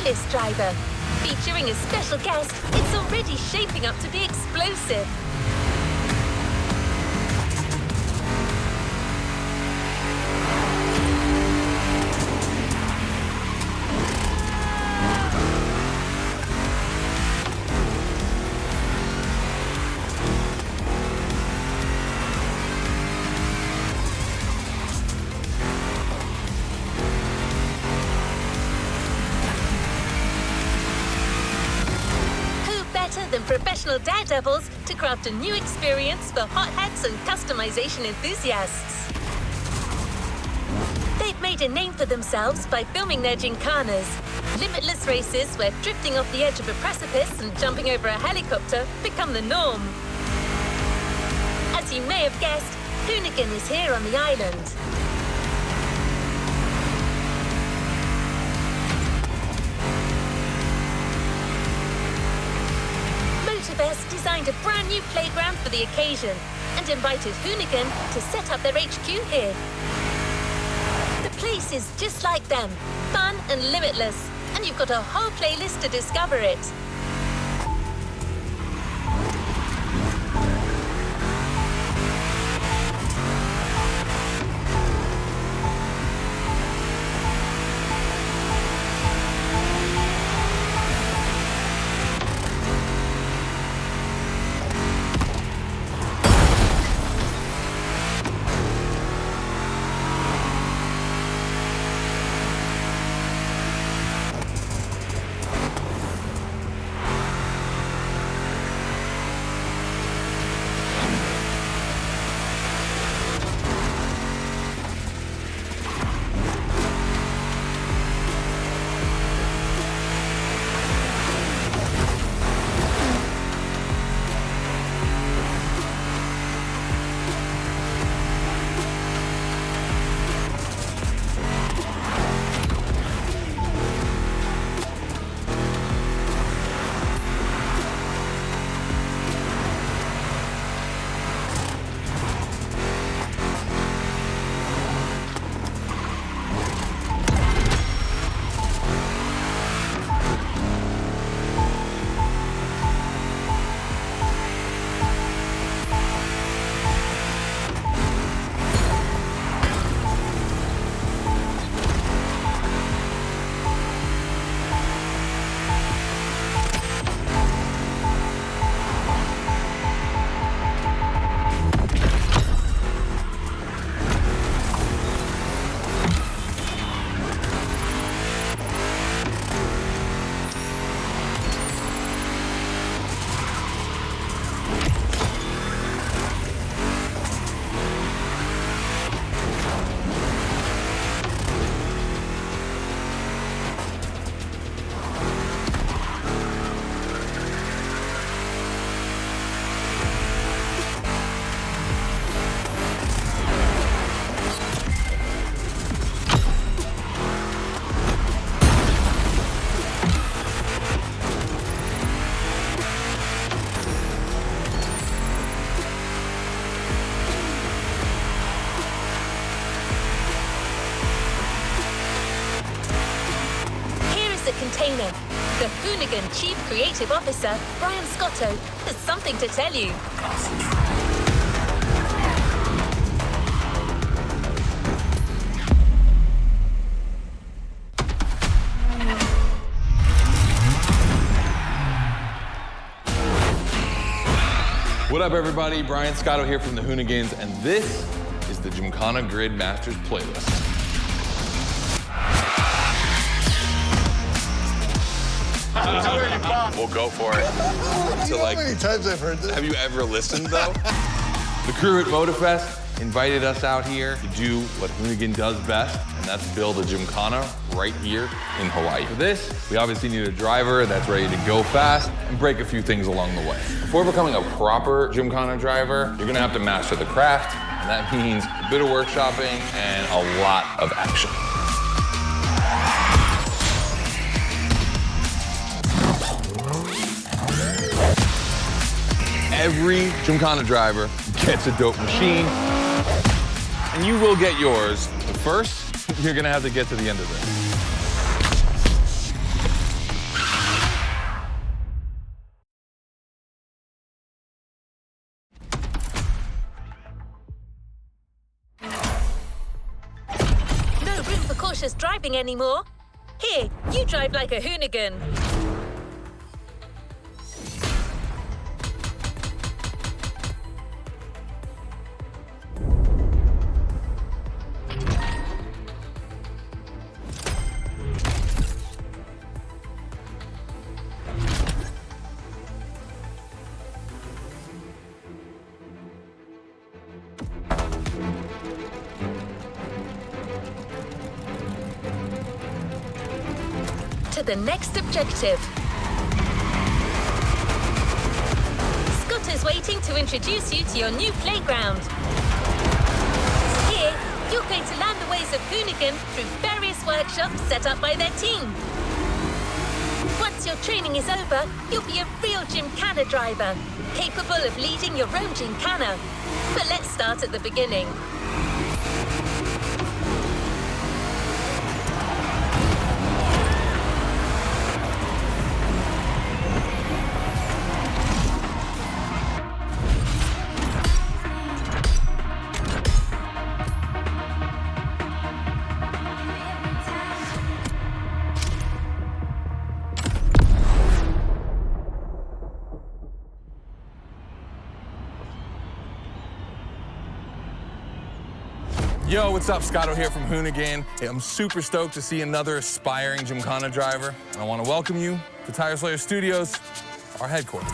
playlist driver. Featuring a special guest, it's already shaping up to be explosive. Than professional daredevils to craft a new experience for hot hats and customization enthusiasts. They've made a name for themselves by filming their Gymkhanas, limitless races where drifting off the edge of a precipice and jumping over a helicopter become the norm. As you may have guessed, Hoonigan is here on the island. MOTORFEST designed a brand new playground for the occasion and invited Hoonigan to set up their HQ here. The place is just like them, fun and limitless, and you've got a whole playlist to discover it. Container. The Hoonigan Chief Creative Officer, Brian Scotto, has something to tell you. What up, everybody? Brian Scotto here from the Hoonigans, and this is the Gymkhana Grid Masters playlist. We'll go for it. You know how many times I've heard this? Have you ever listened, though? The crew at MOTORFEST invited us out here to do what Hoonigan does best, and that's build a Gymkhana right here in Hawaii. For this, we obviously need a driver that's ready to go fast and break a few things along the way. Before becoming a proper Gymkhana driver, you're gonna have to master the craft, and that means a bit of workshopping and a lot of action. Every Gymkhana driver gets a dope machine, and you will get yours. But first, you're gonna have to get to the end of this. cautious driving anymore. Here, you drive like a hoonigan. To the next objective. Scott is waiting to introduce you to your new playground. Here, you're going to learn the ways of hoonigan through various workshops set up by their team. Once your training is over, you'll be a real Gymkhana driver, capable of leading your own Gymkhana. But let's start at the beginning. Yo, what's up? Scotto here from Hoonigan. Hey, I'm super stoked to see another aspiring Gymkhana driver. And I want to welcome you to Tire Slayer Studios, our headquarters.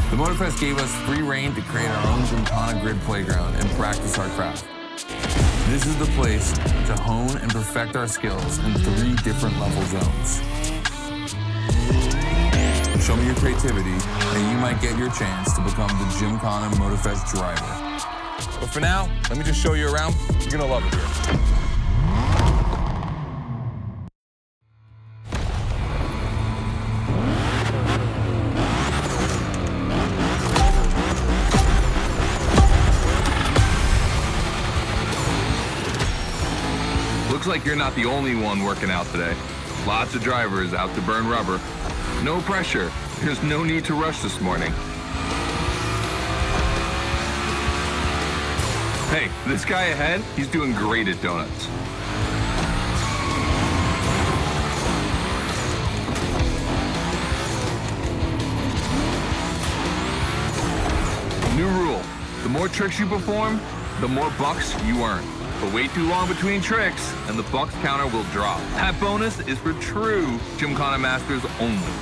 The MOTORFEST gave us free reign to create our own Gymkhana grid playground and practice our craft. This is the place to hone and perfect our skills in 3 different level zones. Show me your creativity, and you might get your chance to become the Gymkhana MOTORFEST driver. But for now, let me just show you around. You're gonna love it here. Looks like you're not the only one working out today. Lots of drivers out to burn rubber. No pressure. There's no need to rush this morning. Hey, this guy ahead, he's doing great at donuts. New rule, the more tricks you perform, the more bucks you earn. But wait too long between tricks, and the bucks counter will drop. That bonus is for true Gymkhana masters only.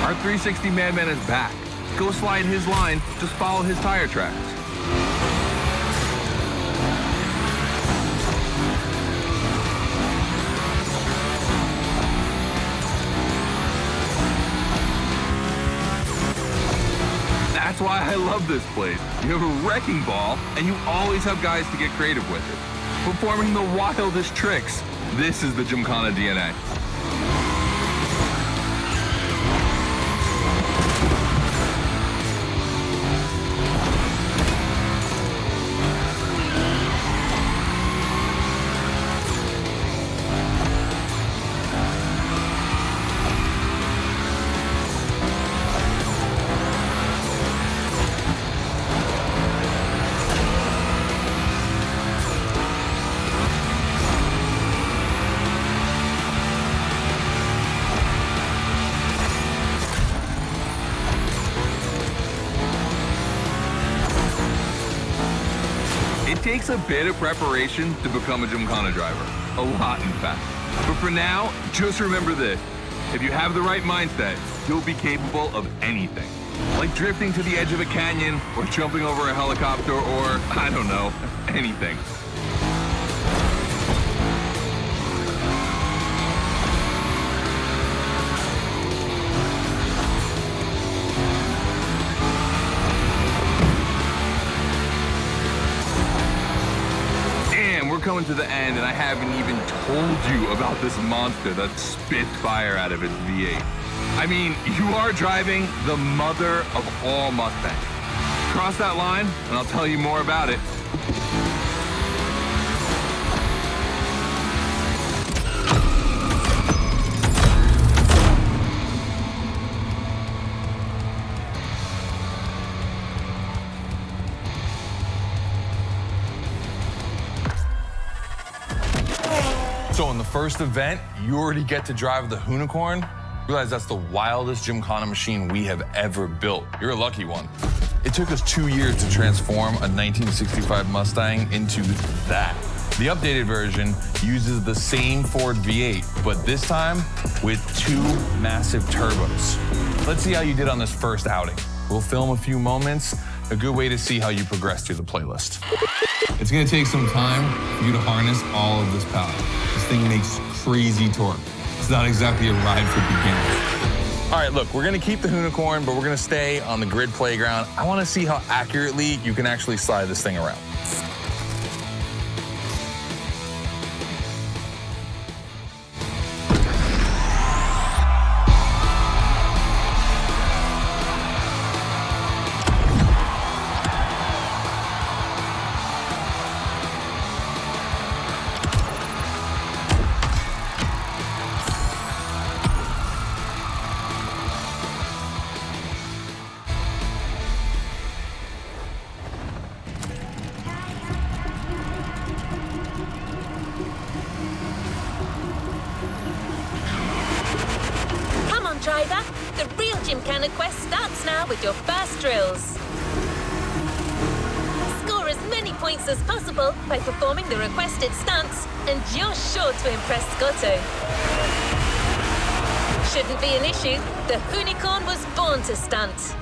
Our 360 Madman is back. Go slide his line, just follow his tire tracks. That's why I love this place. You have a wrecking ball, and you always have guys to get creative with it. Performing the wildest tricks. This is the Gymkhana DNA. It takes a bit of preparation to become a Gymkhana driver. A lot, in fact. But for now, just remember this. If you have the right mindset, you'll be capable of anything. Like drifting to the edge of a canyon, or jumping over a helicopter, or, I don't know, anything. We're coming to the end, and I haven't even told you about this monster that spits fire out of its V8. I mean, you are driving the mother of all Mustangs. Cross that line, and I'll tell you more about it. So in the first event, you already get to drive the Unicorn. Realize that's the wildest Gymkhana machine we have ever built. You're a lucky one. It took us 2 years to transform a 1965 Mustang into that. The updated version uses the same Ford V8, but this time with 2 massive turbos. Let's see how you did on this first outing. We'll film a few moments, a good way to see how you progress through the playlist. It's gonna take some time for you to harness all of this power. This thing makes crazy torque. It's not exactly a ride for beginners. All right, look, we're gonna keep the Unicorn, but we're gonna stay on the grid playground. I wanna see how accurately you can actually slide this thing around. Driver, the real Gymkhana quest starts now with your first drills. Score as many points as possible by performing the requested stunts, and you're sure to impress Scotto. Shouldn't be an issue. The Unicorn was born to stunt.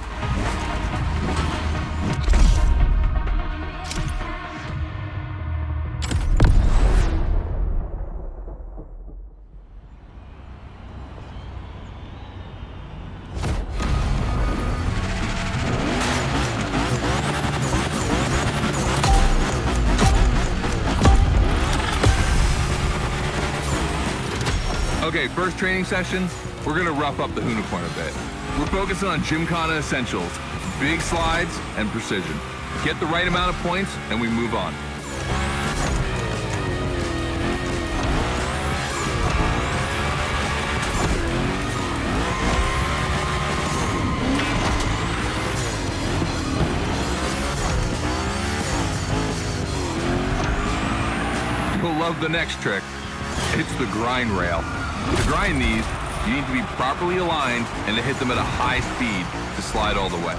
Okay, first training session, we're gonna rough up the Unicorn a bit. We're focusing on Gymkhana essentials, big slides and precision. Get the right amount of points and we move on. You'll love the next trick. It's the grind rail. To grind these, you need to be properly aligned and to hit them at a high speed to slide all the way.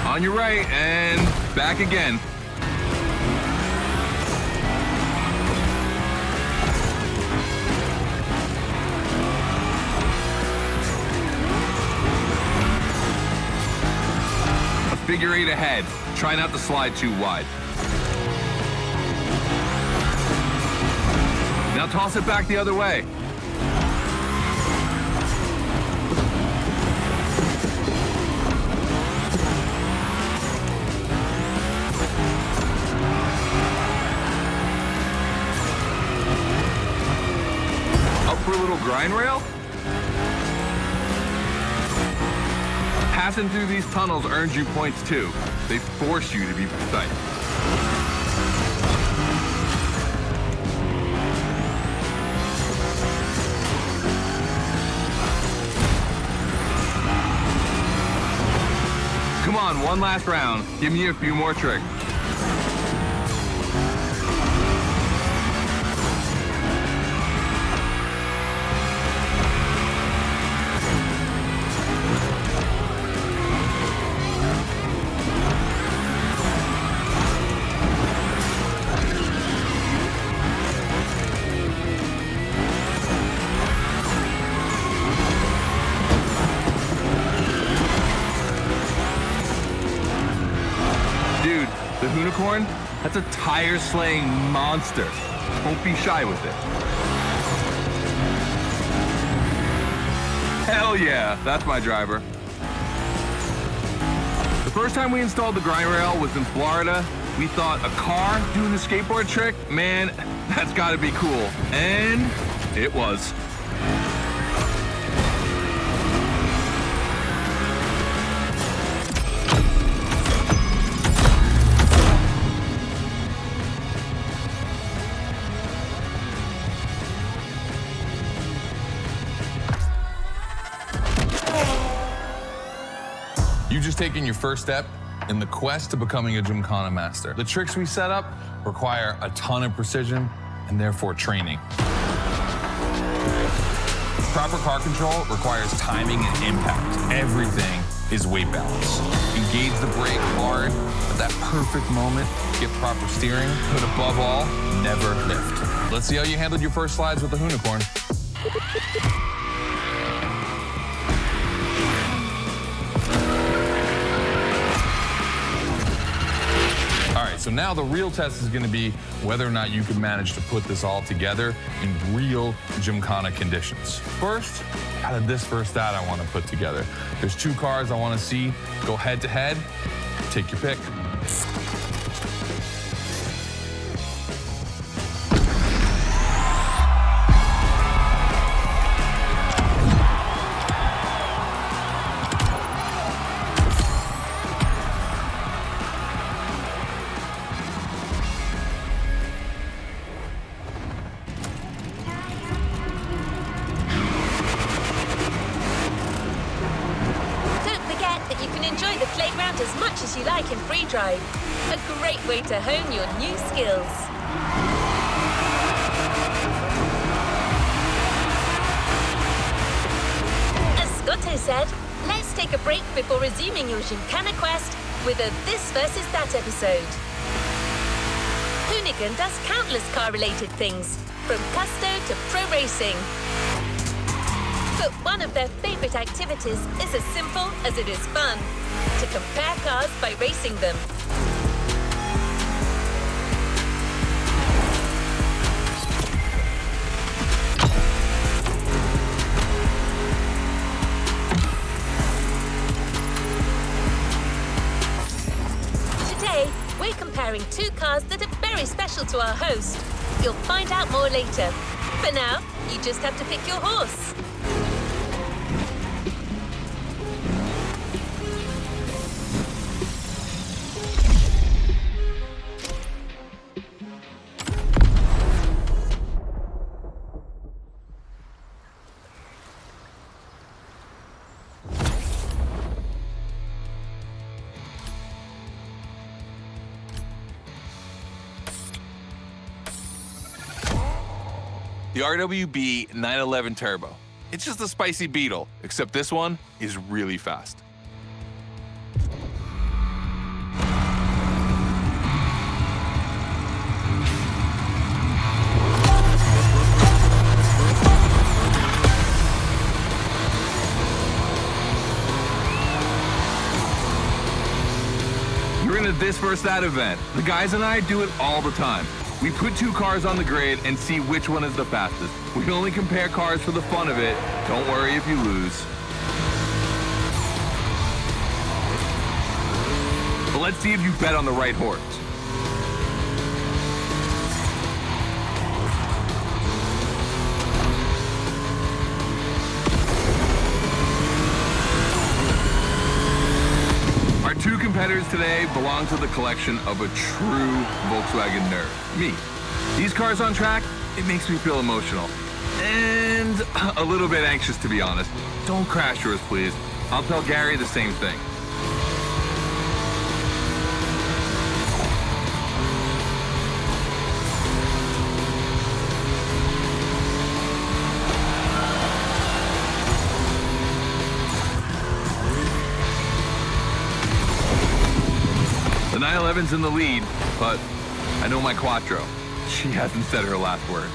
On your right and back again. Figure 8 ahead. Try not to slide too wide. Now toss it back the other way. Up for a little grind rail? Passing through these tunnels earns you points too. They force you to be precise. Come on, one last round. Give me a few more tricks. The Unicorn, that's a tire-slaying monster. Don't be shy with it. Hell yeah, that's my driver. The first time we installed the grind rail was in Florida. We thought a car doing a skateboard trick, man, that's gotta be cool. And it was. You've just taken your first step in the quest to becoming a Gymkhana master. The tricks we set up require a ton of precision and therefore training. Proper car control requires timing and impact. Everything is weight balance. Engage the brake hard at that perfect moment, get proper steering, but above all, never lift. Let's see how you handled your first slides with the unicorn. All right, so now the real test is gonna be whether or not you can manage to put this all together in real Gymkhana conditions. First, out of this first stat I wanna put together, there's 2 cars I wanna see go head to head. Take your pick. As much as you like in free drive. A great way to hone your new skills. As Scotto said, let's take a break before resuming your Gymkhana quest with a This versus That episode. Hoonigan does countless car-related things, from custo to pro racing. But one of their favorite activities is as simple as it is fun: to compare cars by racing them. Today, we're comparing 2 cars that are very special to our host. You'll find out more later. For now, you just have to pick your horse. The RWB 911 Turbo. It's just a spicy Beetle, except this one is really fast. You're in a This versus That event. The guys and I do it all the time. We put 2 cars on the grid and see which one is the fastest. We only compare cars for the fun of it. Don't worry if you lose. But let's see if you bet on the right horse. Our 2 competitors today belong to the collection of a true Volkswagen nerd, me. These cars on track, it makes me feel emotional. And a little bit anxious, to be honest. Don't crash yours, please. I'll tell Gary the same thing. The 911's in the lead, but I know my Quattro. She hasn't said her last word.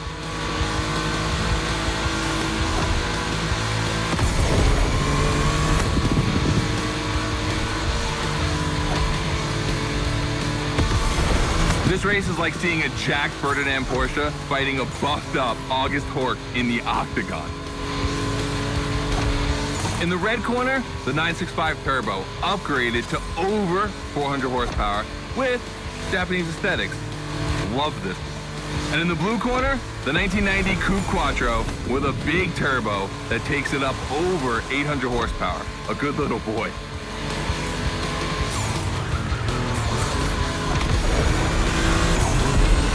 This race is like seeing a Jack Ferdinand Porsche fighting a buffed-up August Hork in the octagon. In the red corner, the 965 Turbo, upgraded to over 400 horsepower with Japanese aesthetics. Love this. And in the blue corner, the 1990 Coupe Quattro with a big turbo that takes it up over 800 horsepower. A good little boy.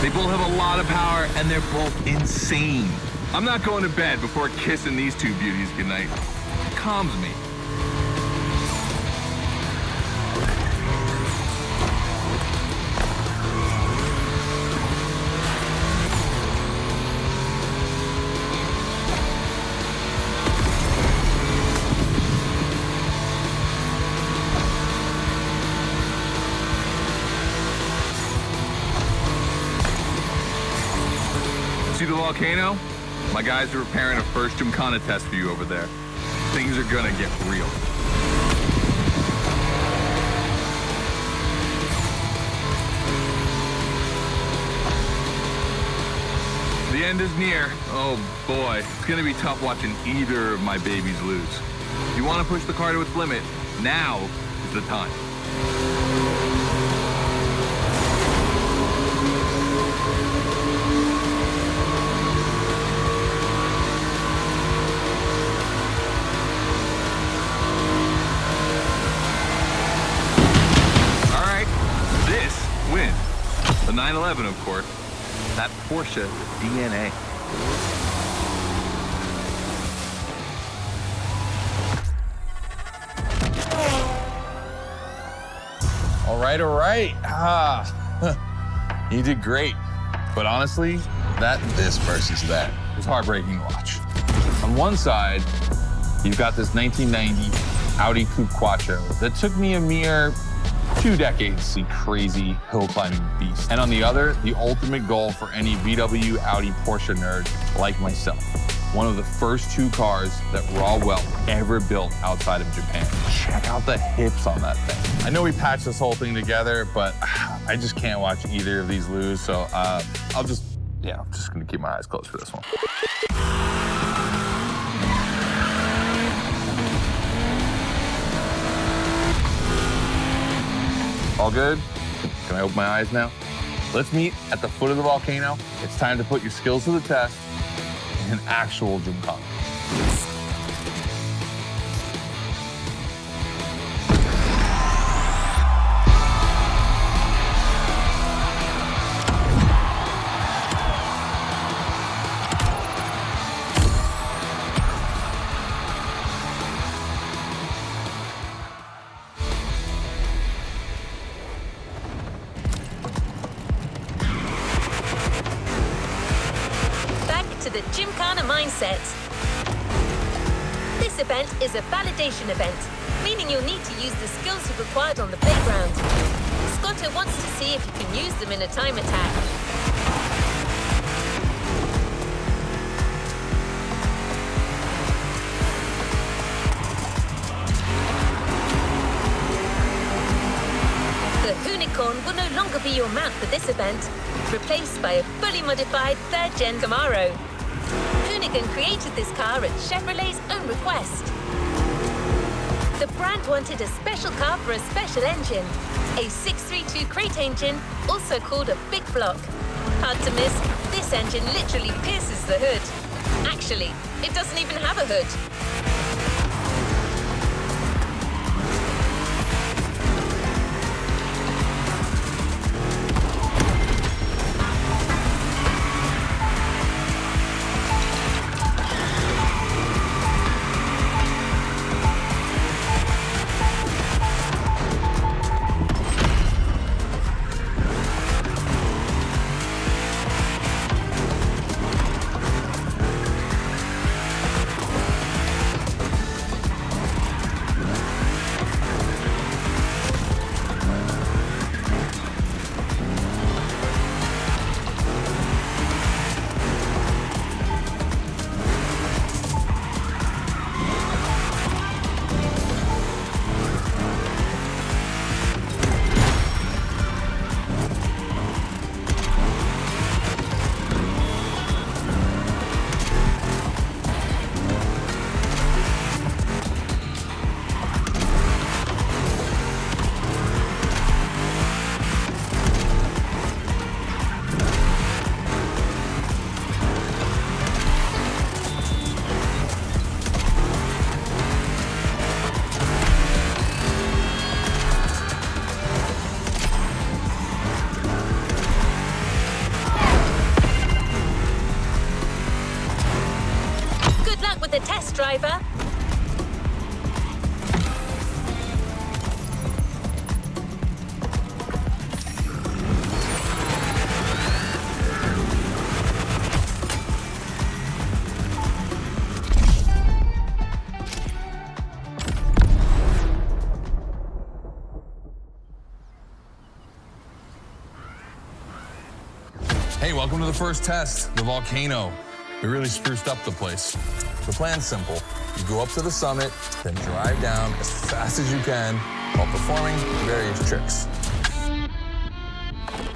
They both have a lot of power and they're both insane. I'm not going to bed before kissing these 2 beauties goodnight. It calms me. See the volcano? My guys are preparing a first Gymkhana test for you over there. Things are gonna get real. The end is near. Oh boy, it's gonna be tough watching either of my babies lose. If you wanna push the car to its limit, now is the time. All right, this wins. The 911, of course. That Porsche DNA. All right. You did great. But honestly, this versus that was heartbreaking to watch. On one side, you've got this 1990 Audi Coupe Quattro that took me a mere 2 decades to see crazy hill climbing beast. And on the other, the ultimate goal for any VW, Audi, Porsche nerd like myself. One of the first 2 cars that Raw Welt ever built outside of Japan. Check out the hips on that thing. I know we patched this whole thing together, but I just can't watch either of these lose. So I'm just gonna keep my eyes closed for this one. All good? Can I open my eyes now? Let's meet at the foot of the volcano. It's time to put your skills to the test in an actual Gymkhana. The Gymkhana mindset. This event is a validation event, meaning you'll need to use the skills you've acquired on the playground. Scotto wants to see if you can use them in a time attack. The Unicorn will no longer be your mount for this event, replaced by a fully modified 3rd Gen Camaro. Hoonigan created this car at Chevrolet's own request. The brand wanted a special car for a special engine, a 632 crate engine, also called a big block. Hard to miss, this engine literally pierces the hood. Actually, it doesn't even have a hood. The test driver. Hey, welcome to the first test, the volcano. We really spruced up the place. The plan's simple. You go up to the summit, then drive down as fast as you can while performing various tricks.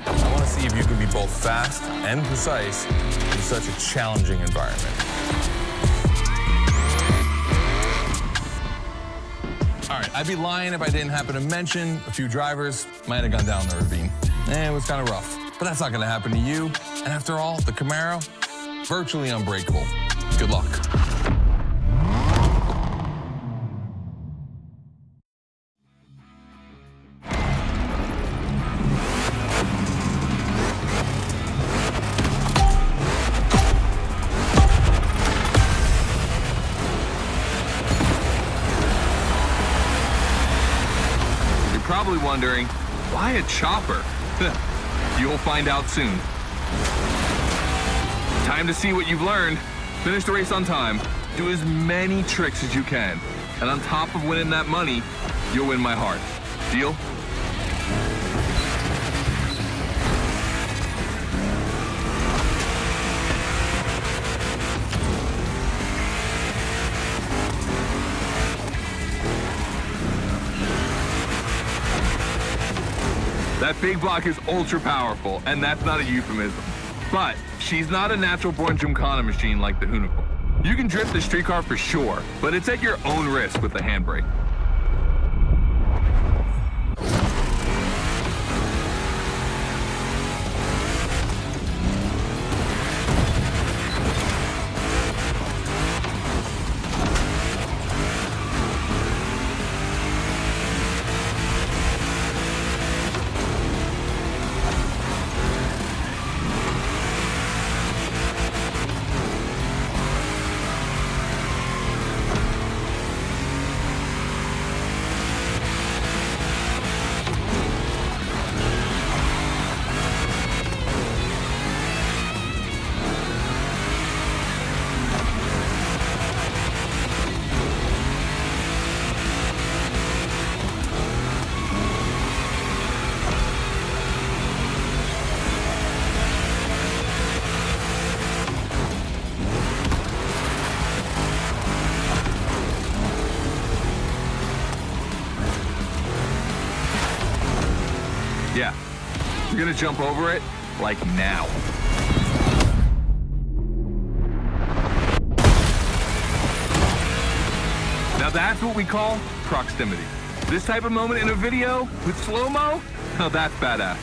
I want to see if you can be both fast and precise in such a challenging environment. All right, I'd be lying if I didn't happen to mention a few drivers might have gone down the ravine. It was kind of rough, but that's not going to happen to you. And after all, the Camaro, virtually unbreakable. Good luck. You're probably wondering, why a chopper? You'll find out soon. Time to see what you've learned. Finish the race on time. Do as many tricks as you can. And on top of winning that money, you'll win my heart. Deal? That big block is ultra powerful, and that's not a euphemism. But she's not a natural-born Gymkhana machine like the Hynpruv. You can drift the street car for sure, but it's at your own risk with the handbrake. Yeah, you're gonna jump over it, like now. Now that's what we call proximity. This type of moment in a video with slow-mo, now that's badass.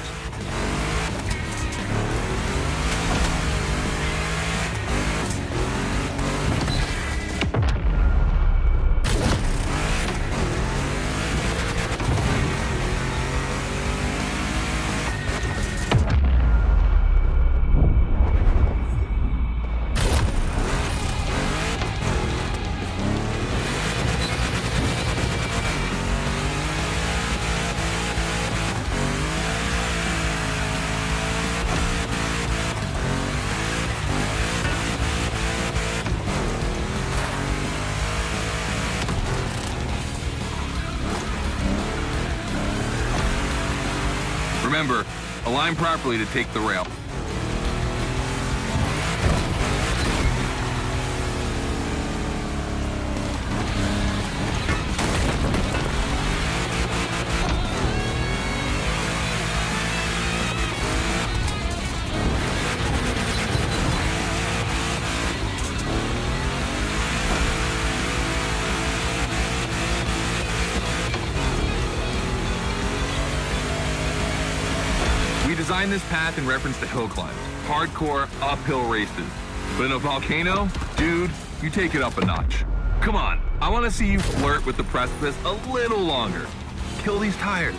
Remember, align properly to take the rail. We designed this path in reference to hill climbs, hardcore uphill races. But in a volcano, dude, you take it up a notch. Come on, I want to see you flirt with the precipice a little longer. Kill these tires.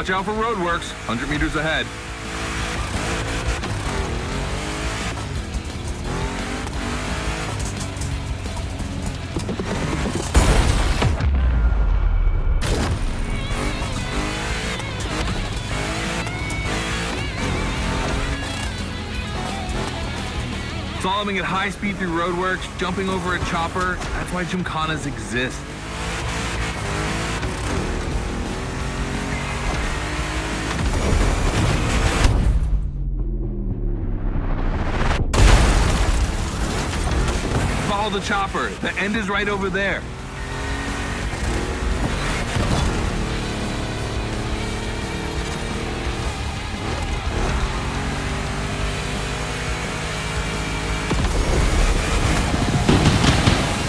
Watch out for roadworks, 100 meters ahead. Slaloming at high speed through roadworks, jumping over a chopper, that's why Gymkhanas exist. Follow the chopper, the end is right over there.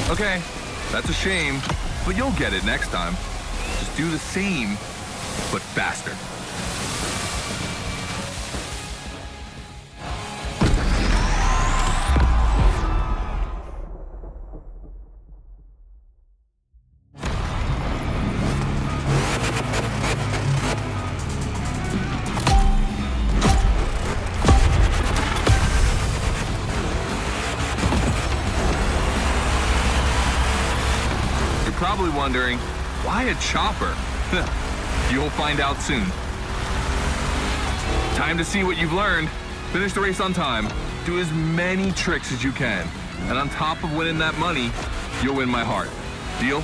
Okay, that's a shame, but you'll get it next time. Just do the same, but faster. Probably wondering, why a chopper? You'll find out soon. Time to see what you've learned. Finish the race on time. Do as many tricks as you can. And on top of winning that money, you'll win my heart. Deal?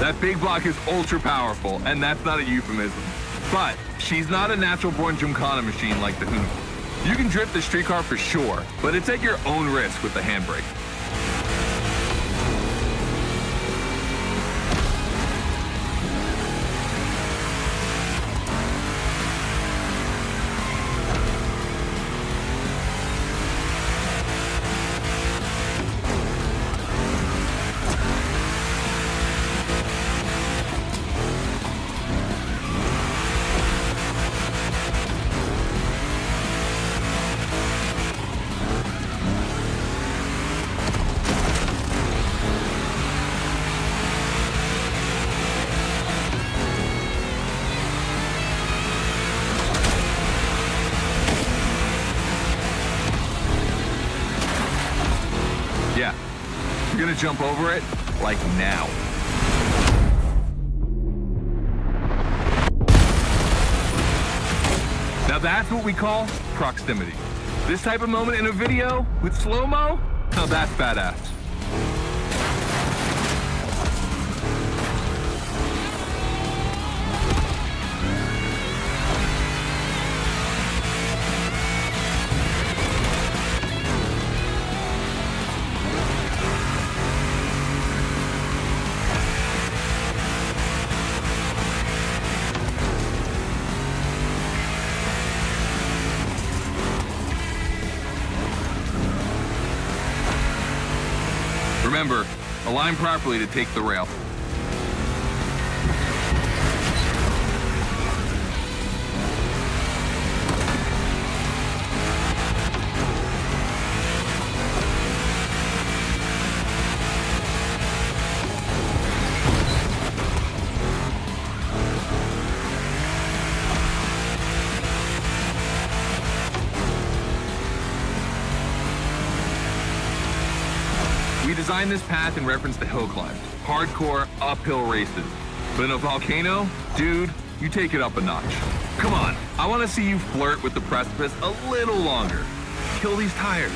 That big block is ultra powerful, and that's not a euphemism. But she's not a natural-born Gymkhana machine like the Hynpruv. You can drift the streetcar for sure, but it's at your own risk with the handbrake. Yeah, you're gonna jump over it, like now. Now that's what we call proximity. This type of moment in a video with slow-mo, now that's badass. Remember, align properly to take the rail. We designed this path in reference to hill climbs, hardcore uphill races. But in a volcano, dude, you take it up a notch. Come on, I want to see you flirt with the precipice a little longer. Kill these tires.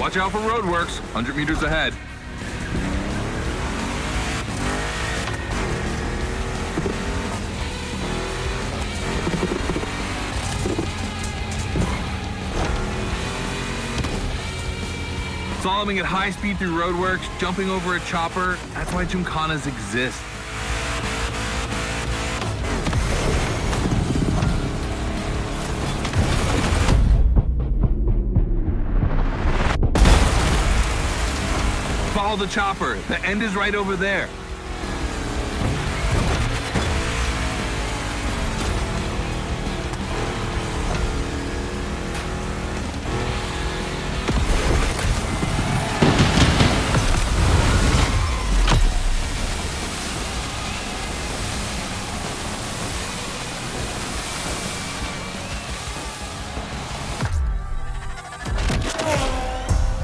Watch out for roadworks, 100 meters ahead. Slaloming at high speed through roadworks, jumping over a chopper, that's why Gymkhanas exist. Follow the chopper. The end is right over there.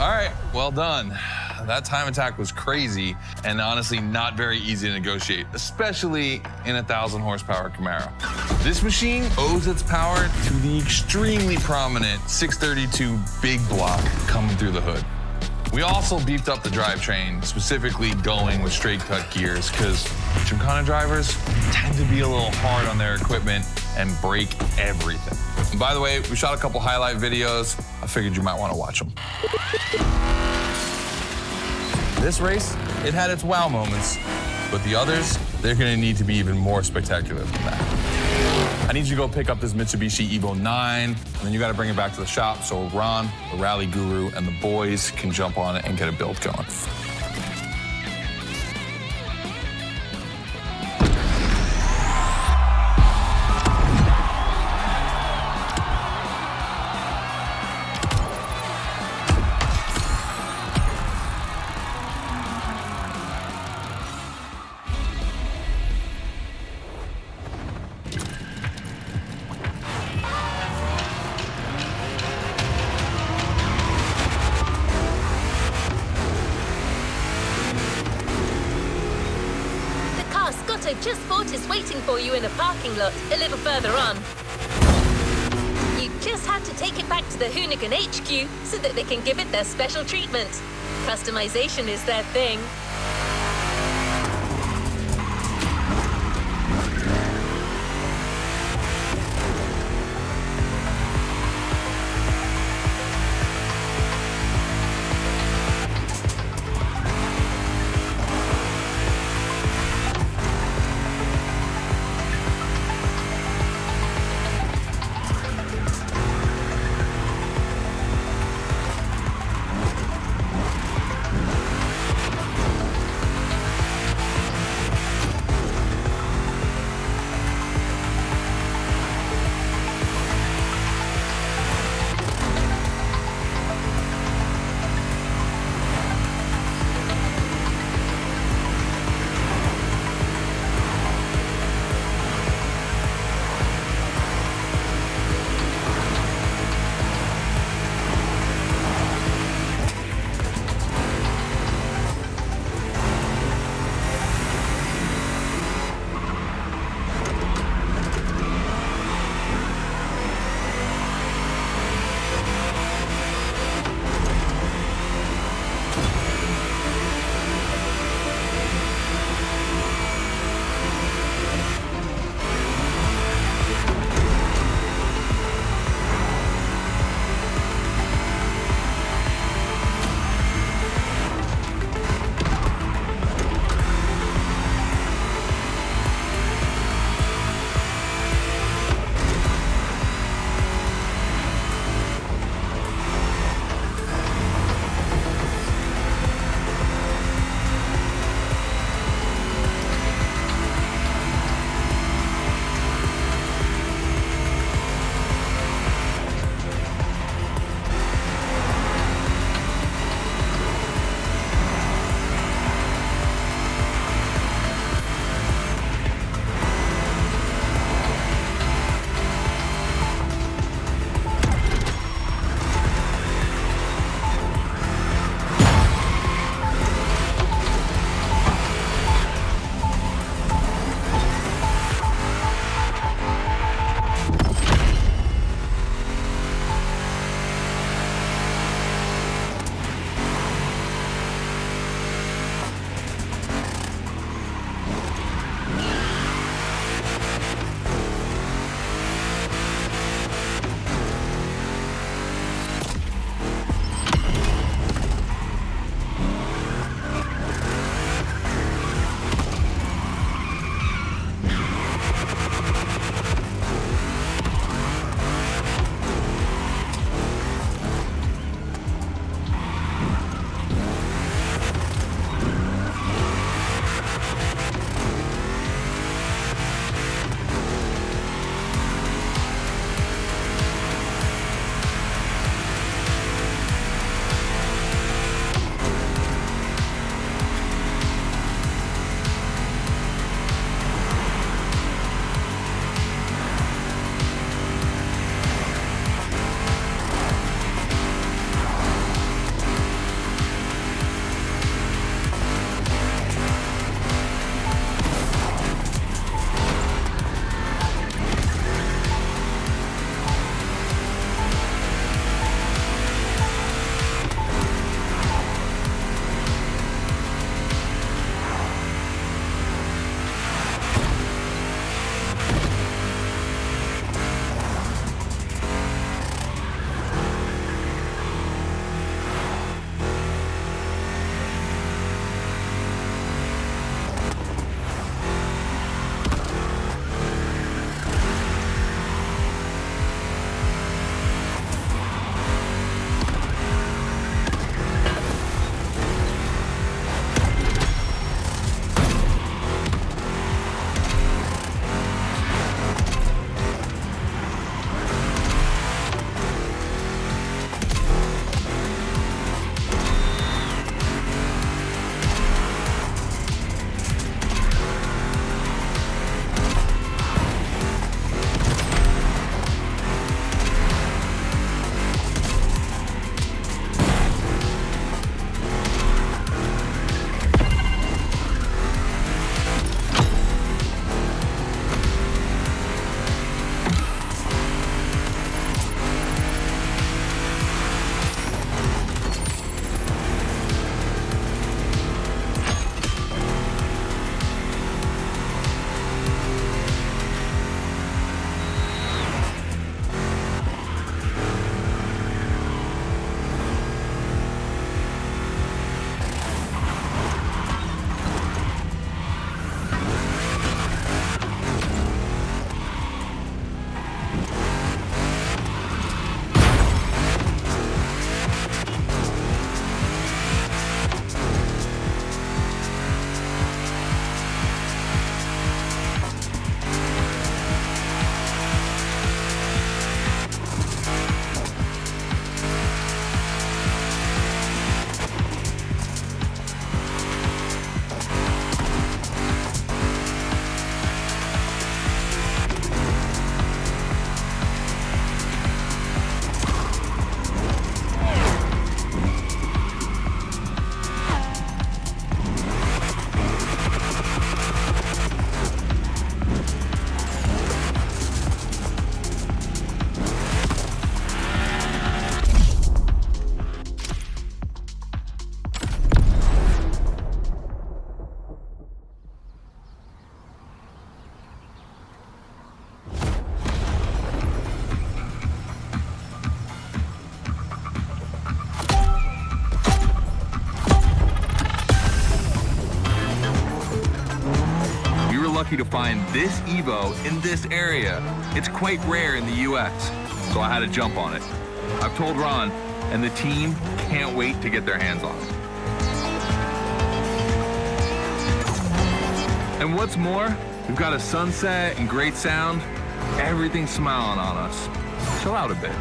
All right, well done. That time attack was crazy and honestly not very easy to negotiate, especially in a 1,000 horsepower Camaro. This machine owes its power to the extremely prominent 632 big block coming through the hood. We also beefed up the drivetrain, specifically going with straight cut gears, because Gymkhana drivers tend to be a little hard on their equipment and break everything. And by the way, we shot a couple highlight videos. I figured you might want to watch them. This race, it had its wow moments, but the others, they're gonna need to be even more spectacular than that. I need you to go pick up this Mitsubishi Evo 9, and then you gotta bring it back to the shop so Ron, the rally guru, and the boys can jump on it and get a build going. Just bought is waiting for you in a parking lot a little further on. You just had to take it back to the Hoonigan HQ so that they can give it their special treatment. Customization is their thing. find this Evo in this area. It's quite rare in the US, so I had to jump on it. I've told Ron, and the team can't wait to get their hands on it. And what's more, we've got a sunset and great sound. Everything's smiling on us. Chill out a bit.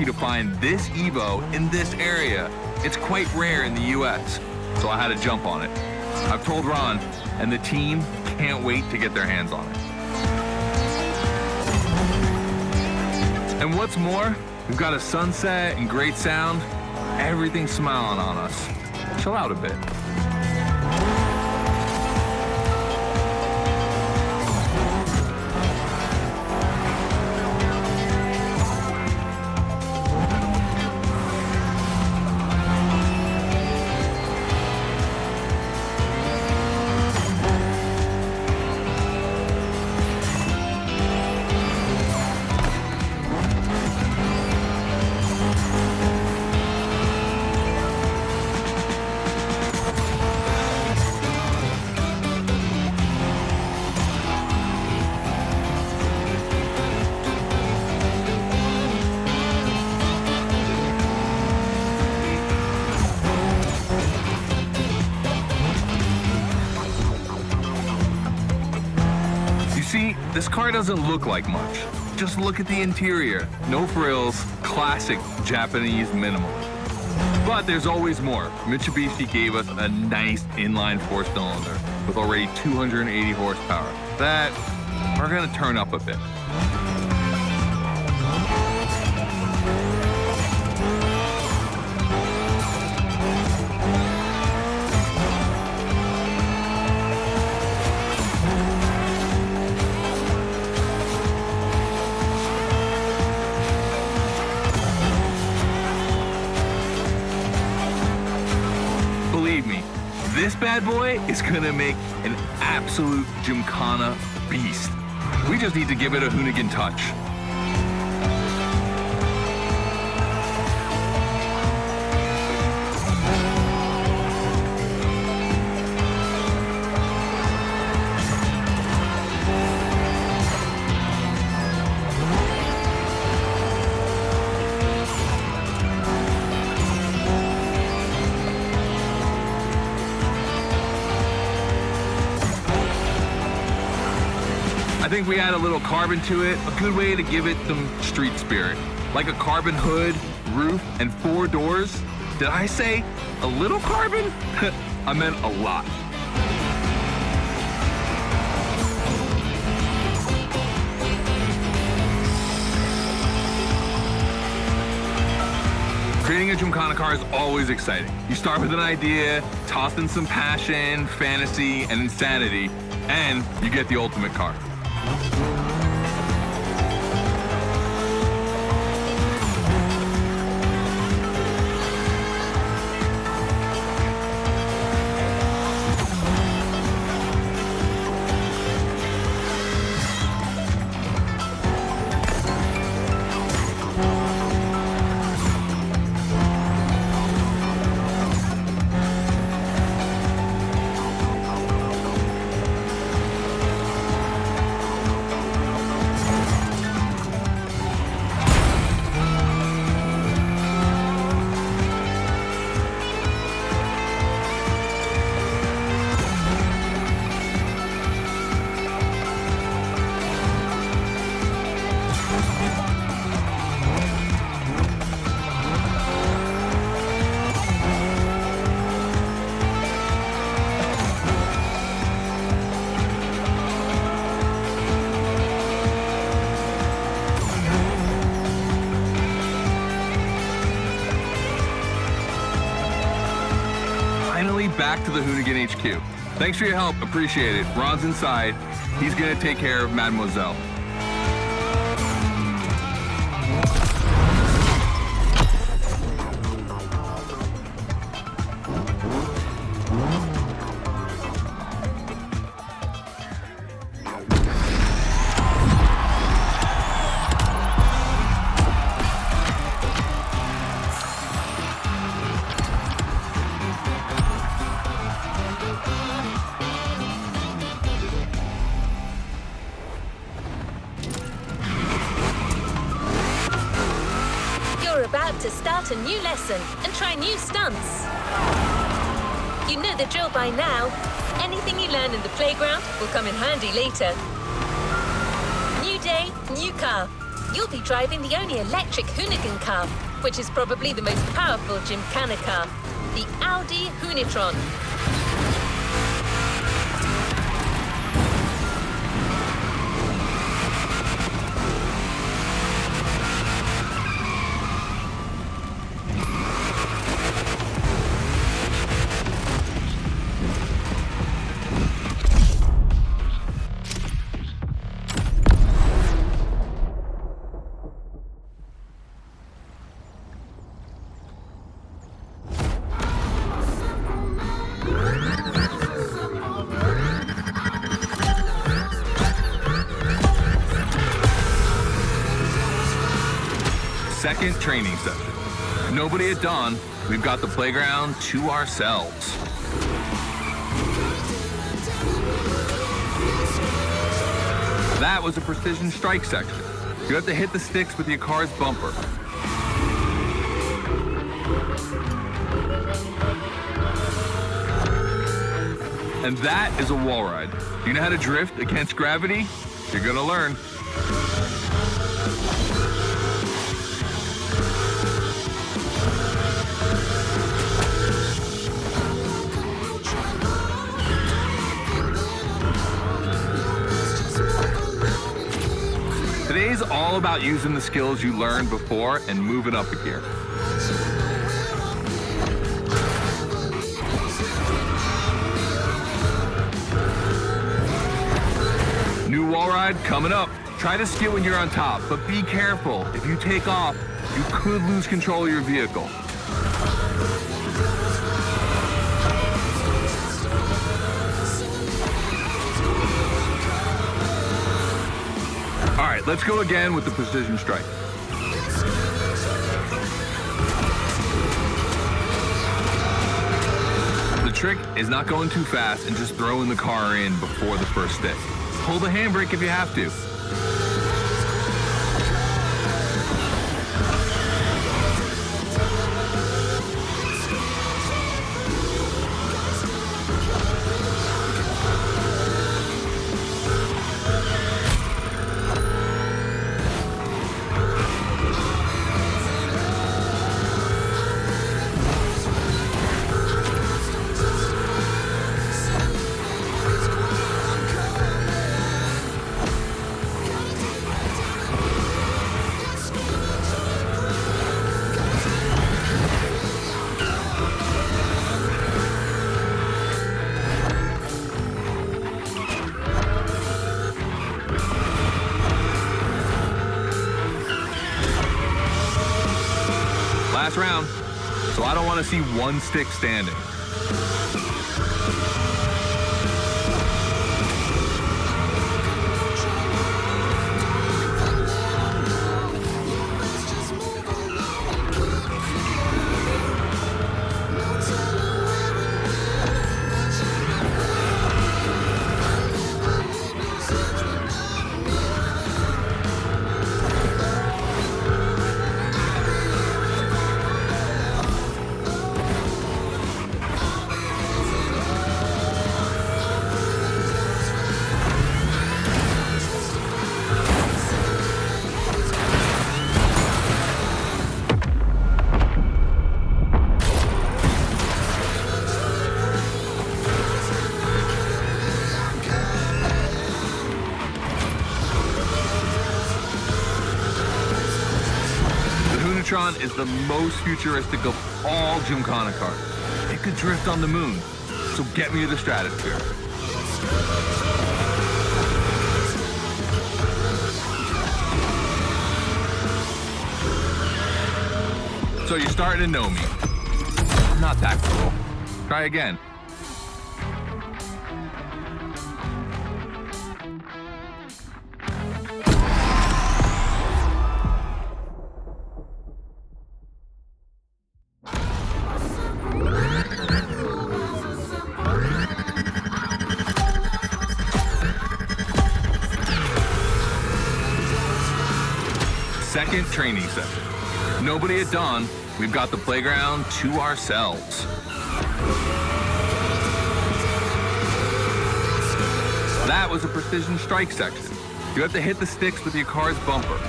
To find this Evo in this area. It's quite rare in the US, so I had to jump on it. I've told Ron, and the team can't wait to get their hands on it. And what's more, we've got a sunset and great sound. Everything's smiling on us. Chill out a bit. This car doesn't look like much. Just look at the interior. No frills, classic Japanese minimalism. But there's always more. Mitsubishi gave us a nice inline four-cylinder with already 280 horsepower. That we're gonna turn up a bit. This bad boy is gonna make an absolute Gymkhana beast. We just need to give it a Hoonigan touch. I think we add a little carbon to it, a good way to give it some street spirit. Like a carbon hood, roof, and 4 doors. Did I say a little carbon? I meant a lot. Creating a Gymkhana car is always exciting. You start with an idea, toss in some passion, fantasy, and insanity, and you get the ultimate car. back to the Hoonigan HQ. Thanks for your help, appreciate it. Ron's inside. He's gonna take care of Mademoiselle. To start a new lesson and try new stunts. You know the drill by now. Anything you learn in the playground will come in handy later. New day, new car. You'll be driving the only electric Hoonigan car, which is probably the most powerful Gymkhana car, the Audi Hoonitron. Second training session. Nobody at dawn. We've got the playground to ourselves. That was a precision strike section. You have to hit the sticks with your car's bumper. And that is a wall ride. You know how to drift against gravity? You're gonna learn. Today's all about using the skills you learned before and moving up a gear. New wall ride coming up. Try to skid when you're on top, but be careful. If you take off, you could lose control of your vehicle. All right, let's go again with the precision strike. The trick is not going too fast and just throwing the car in before the first stick. Pull the handbrake if you have to. Last round, so I don't want to see one stick standing. Is the most futuristic of all Gymkhana cars. It could drift on the moon. so get me to the stratosphere. So you're starting to know me. I'm not that cool. Try again. Second training session. Nobody at dawn. We've got the playground to ourselves. That was a precision strike section. You have to hit the sticks with your car's bumper.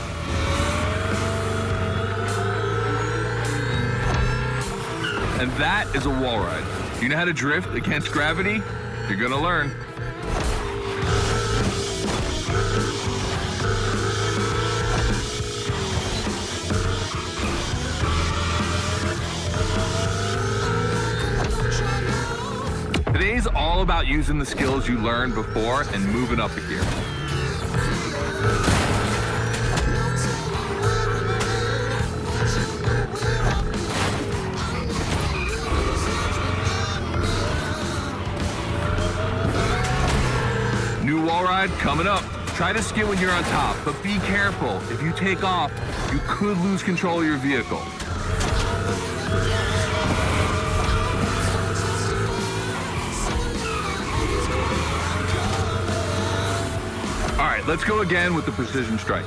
And that is a wall ride. You know how to drift against gravity? You're gonna learn. Today's all about using the skills you learned before and moving up a gear. New wall ride coming up. Try to skid when you're on top, but be careful. If you take off, you could lose control of your vehicle. All right, let's go again with the precision strike.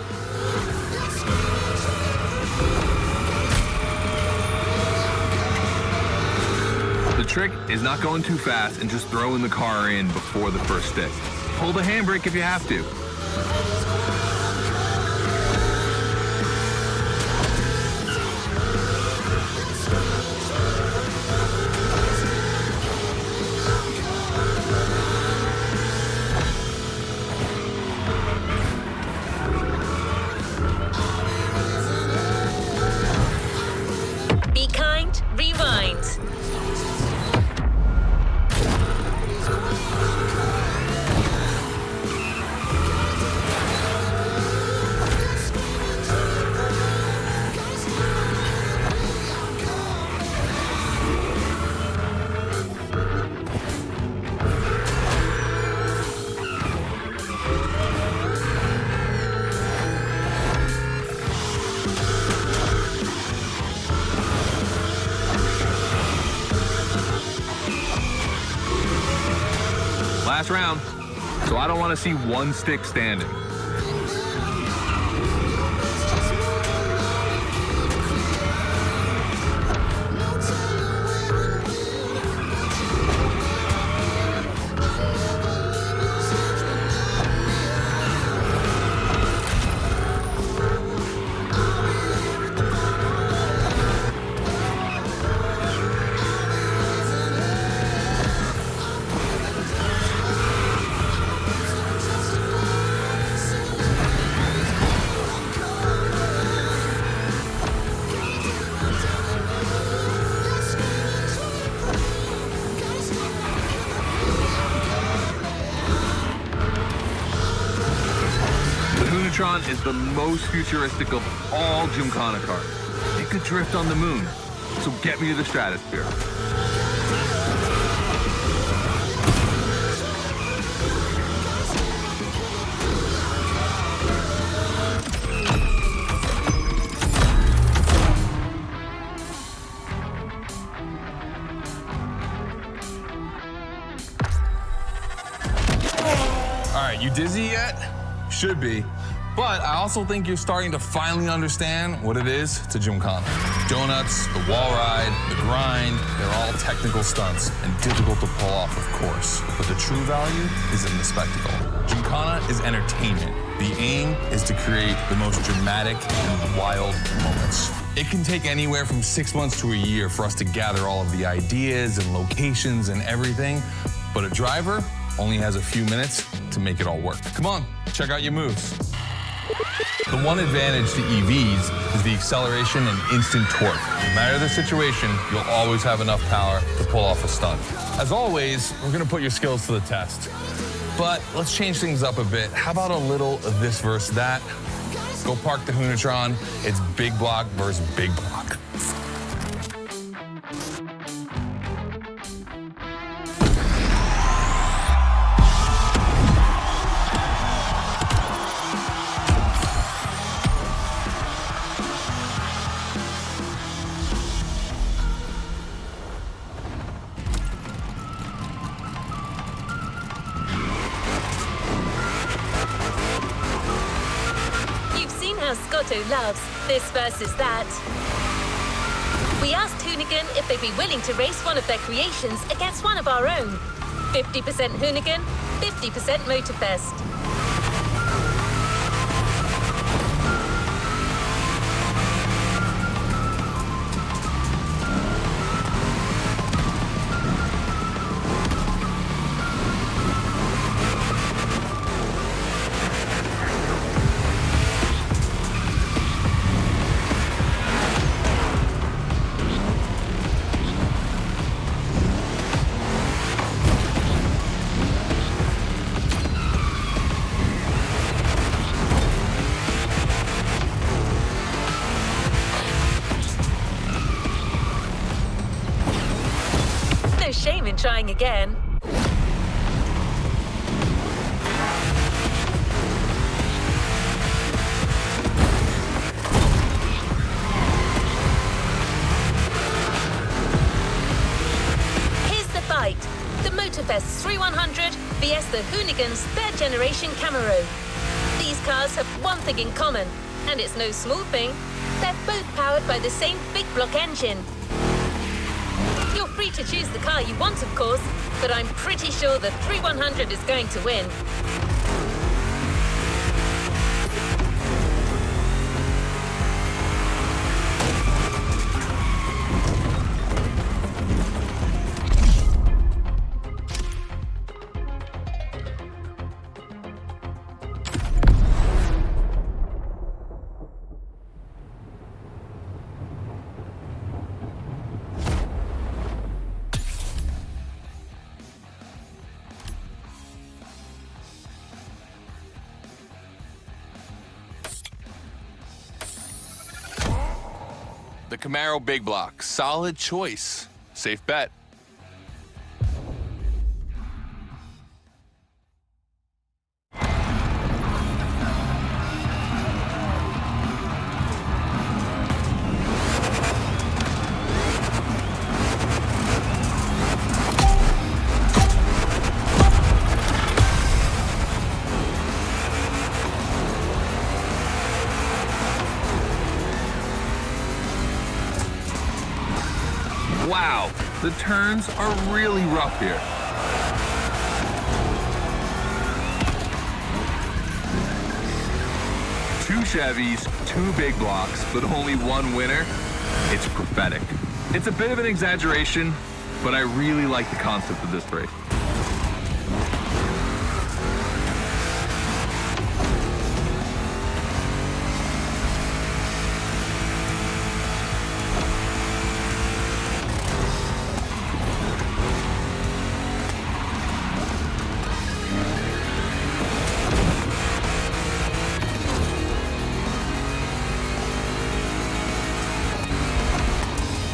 The trick is not going too fast and just throwing the car in before the first stick. Pull the handbrake if you have to. Be kind, rewind. Last round, so I don't want to see one stick standing. Is the most futuristic of all Gymkhana cars. It could drift on the moon, so get me to the stratosphere. All right, you dizzy yet? Should be. But I also think you're starting to finally understand what it is to Gymkhana. Donuts, the wall ride, the grind, they're all technical stunts and difficult to pull off, of course. But the true value is in the spectacle. Gymkhana is entertainment. The aim is to create the most dramatic and wild moments. It can take anywhere from 6 months to a year for us to gather all of the ideas and locations and everything, but a driver only has a few minutes to make it all work. Come on, check out your moves. The one advantage to EVs is the acceleration and instant torque. No matter the situation, you'll always have enough power to pull off a stunt. As always, we're gonna put your skills to the test. But let's change things up a bit. How about a little of this versus that? Go park the Hunatron. It's big block versus big block. Loves this versus that. We asked Hoonigan if they'd be willing to race one of their creations against one of our own. 50% Hoonigan, 50% MOTORFEST. Shame in trying again. Here's the fight. The MOTORFEST 3100 vs the Hoonigan's third generation Camaro. These cars have one thing in common, and it's no small thing. They're both powered by the same big block engine. You're free to choose the car you want, of course, but I'm pretty sure the 3100 is going to win. The Camaro Big Block, solid choice. Safe bet. Wow, the turns are really rough here. Two Chevys, two big blocks, but only one winner. It's prophetic. It's a bit of an exaggeration, but I really like the concept of this race.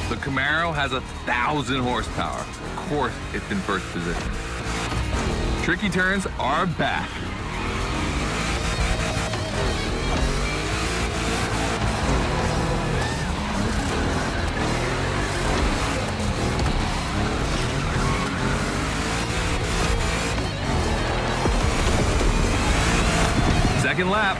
The Camaro has 1,000 horsepower. Of course, it's in first position. Tricky turns are back. Second lap.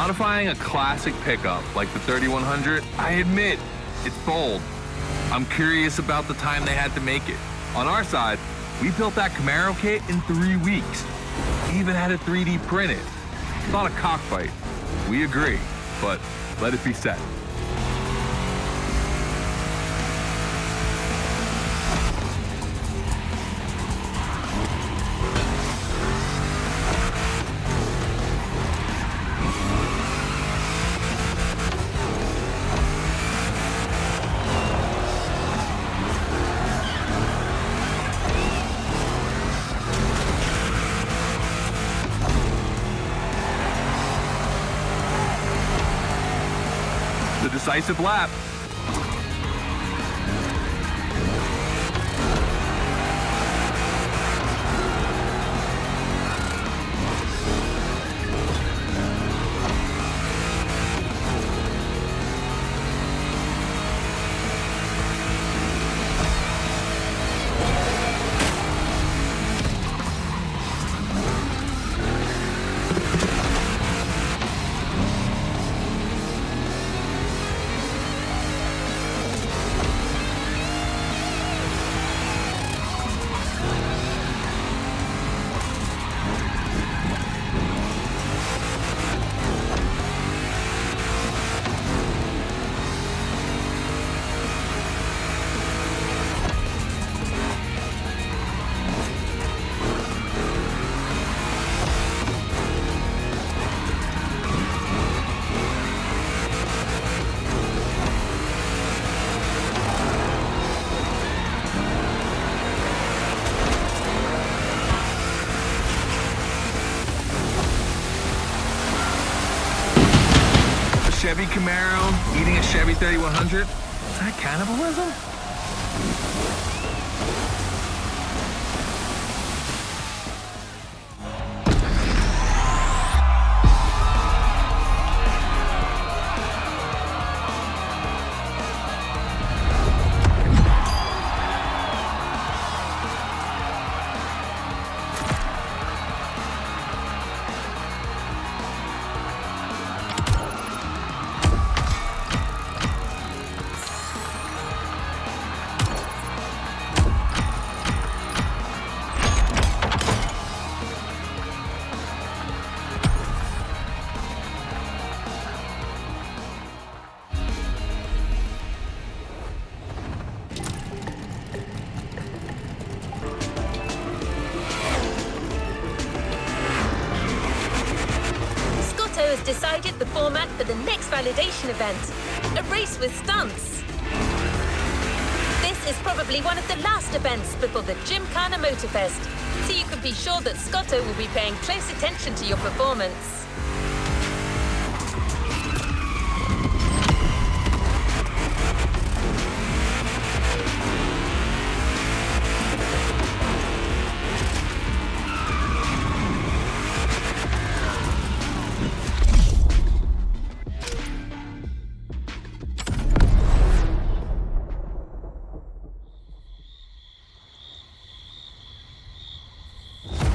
Modifying a classic pickup like the 3100, I admit, it's bold. I'm curious about the time they had to make it. On our side, we built that Camaro kit in 3 weeks. We even had it 3D printed. Thought a cockfight. We agree, but let it be said. Decisive lap. Chevy Camaro eating a Chevy 3100? Is that cannibalism? Decided the format for the next validation event, a race with stunts. This is probably one of the last events before the Gymkhana MOTORFEST, so you can be sure that Scotto will be paying close attention to your performance.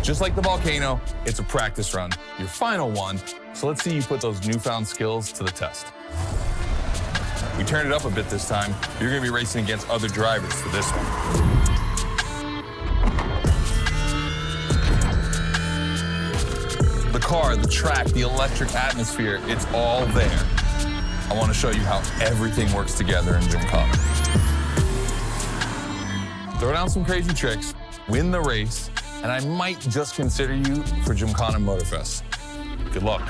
Just like the volcano, it's a practice run, your final one, so let's see you put those newfound skills to the test. We turned it up a bit this time. You're gonna be racing against other drivers for this one. The car, the track, the electric atmosphere, it's all there. I want to show you how everything works together in Gymkhana. Throw down some crazy tricks, win the race, and I might just consider you for Gymkhana MOTORFEST. Good luck.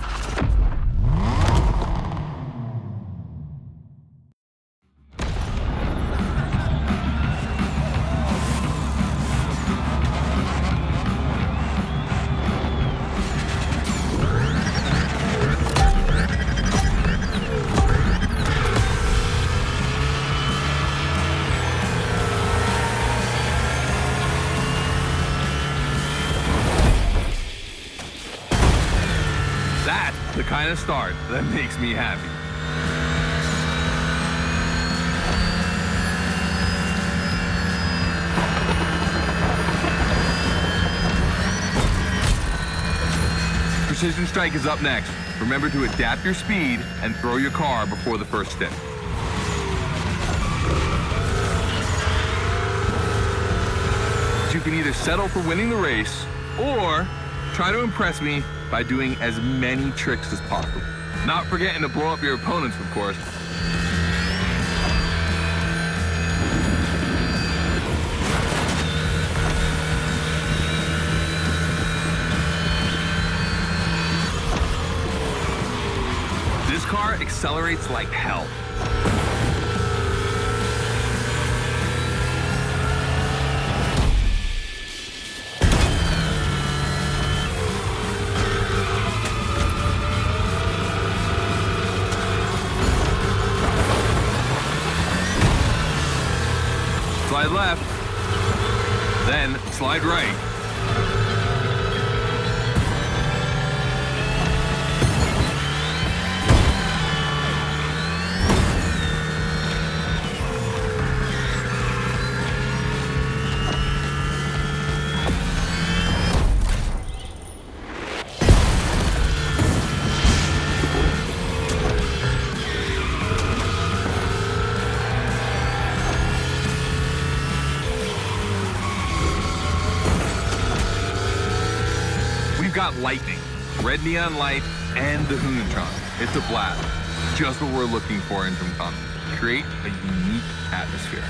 The kind of start that makes me happy. Precision Strike is up next. Remember to adapt your speed and throw your car before the first stint. You can either settle for winning the race or try to impress me by doing as many tricks as possible. Not forgetting to blow up your opponents, of course. This car accelerates like hell. Slide left, then slide right. Got lightning, red neon light, and the Hunatron. It's a blast. Just what we're looking for in Gymkhana. Create a unique atmosphere.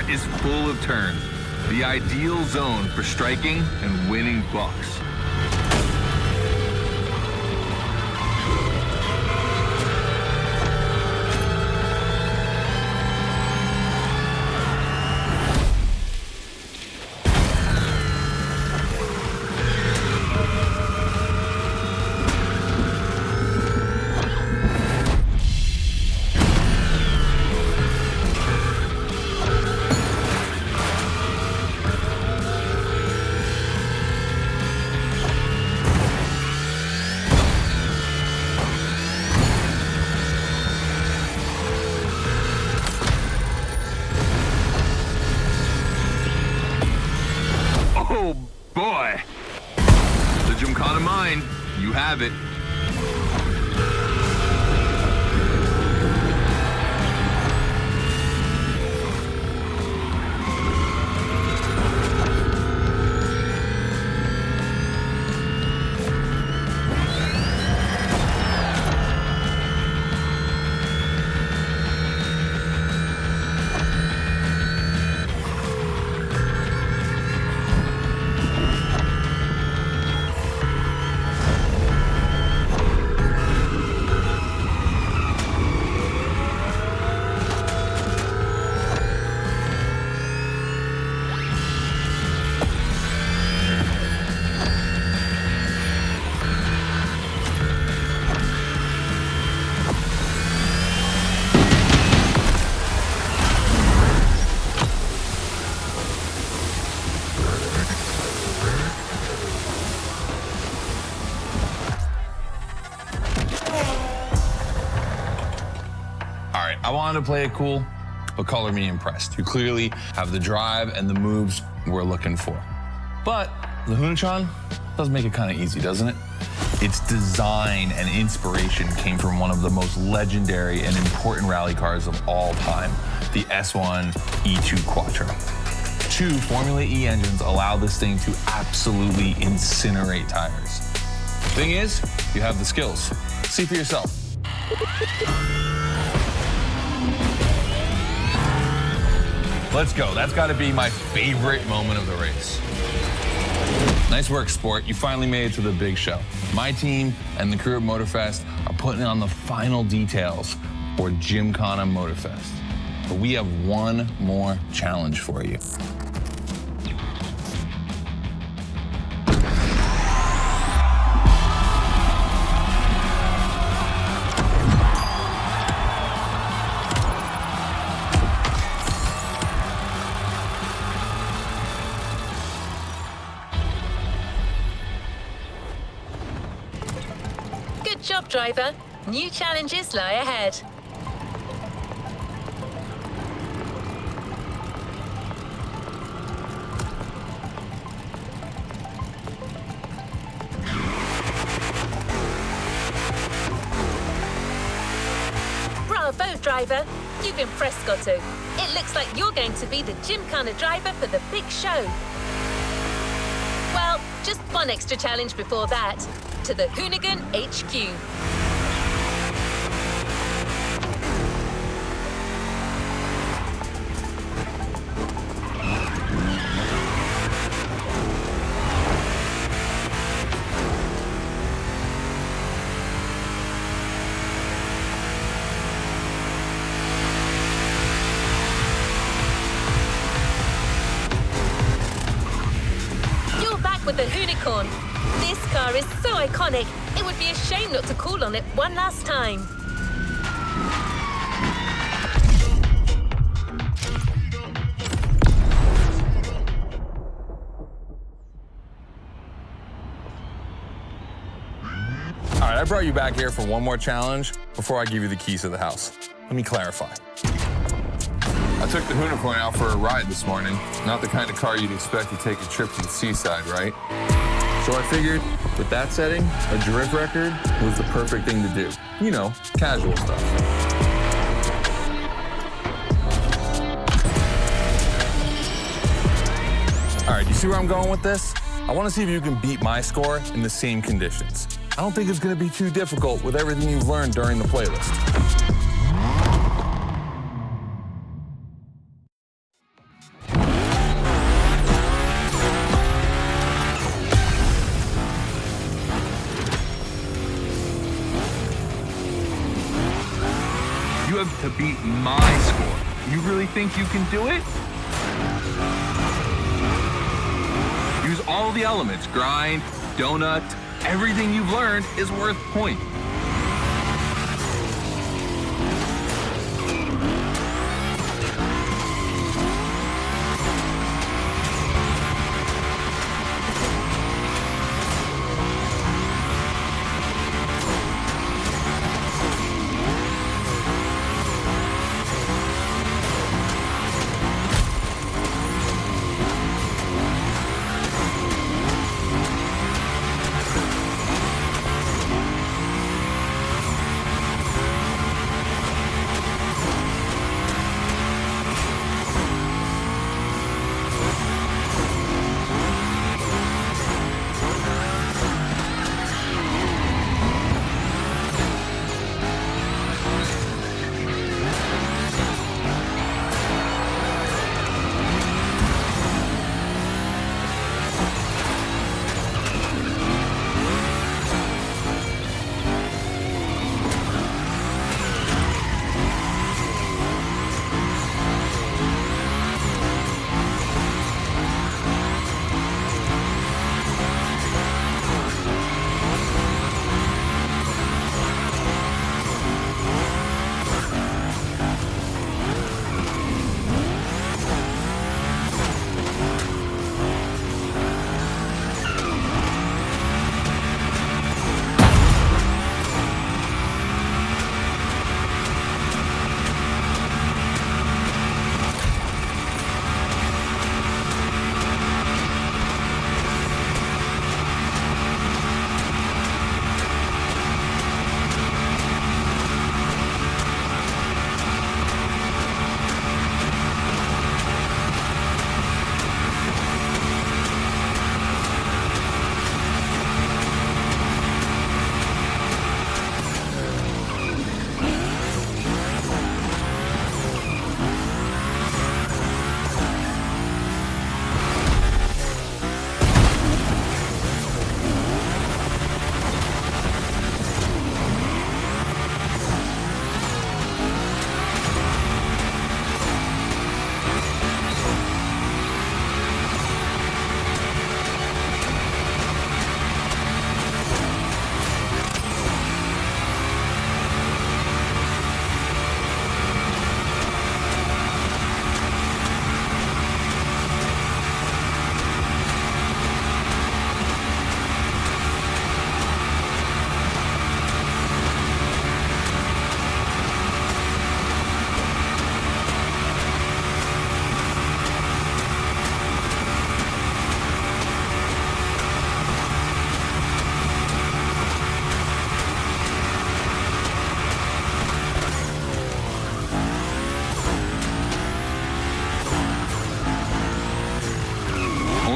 Is full of turns, the ideal zone for striking and winning bucks. Oh boy! The Gymkhana mine, you have it. I wanted to play it cool, but color me impressed. You clearly have the drive and the moves we're looking for. But the Hunatron does make it kind of easy, doesn't it? Its design and inspiration came from one of the most legendary and important rally cars of all time, the S1 E2 Quattro. 2 Formula E engines allow this thing to absolutely incinerate tires. Thing is, you have the skills. See for yourself. Let's go. That's got to be my favorite moment of the race. Nice work, Sport. You finally made it to the big show. My team and the crew at MOTORFEST are putting on the final details for Gymkhana MOTORFEST. But we have one more challenge for you. Good job, driver. New challenges lie ahead. Bravo, driver. You've impressed Scotto. It looks like you're going to be the Gymkhana driver for the big show. Well, just one extra challenge before that. To the Hoonigan HQ. You're back with the Hoonicorn. This car is so iconic, it would be a shame not to call on it one last time. All right, I brought you back here for one more challenge before I give you the keys to the house. Let me clarify. I took the Hoonicorn out for a ride this morning. Not the kind of car you'd expect to take a trip to the seaside, right? So I figured, with that setting, a drift record was the perfect thing to do. You know, casual stuff. All right, you see where I'm going with this? I want to see if you can beat my score in the same conditions. I don't think it's going to be too difficult with everything you've learned during the playlist. You have to beat my score. You really think you can do it? Use all the elements, grind, donut, everything you've learned is worth points.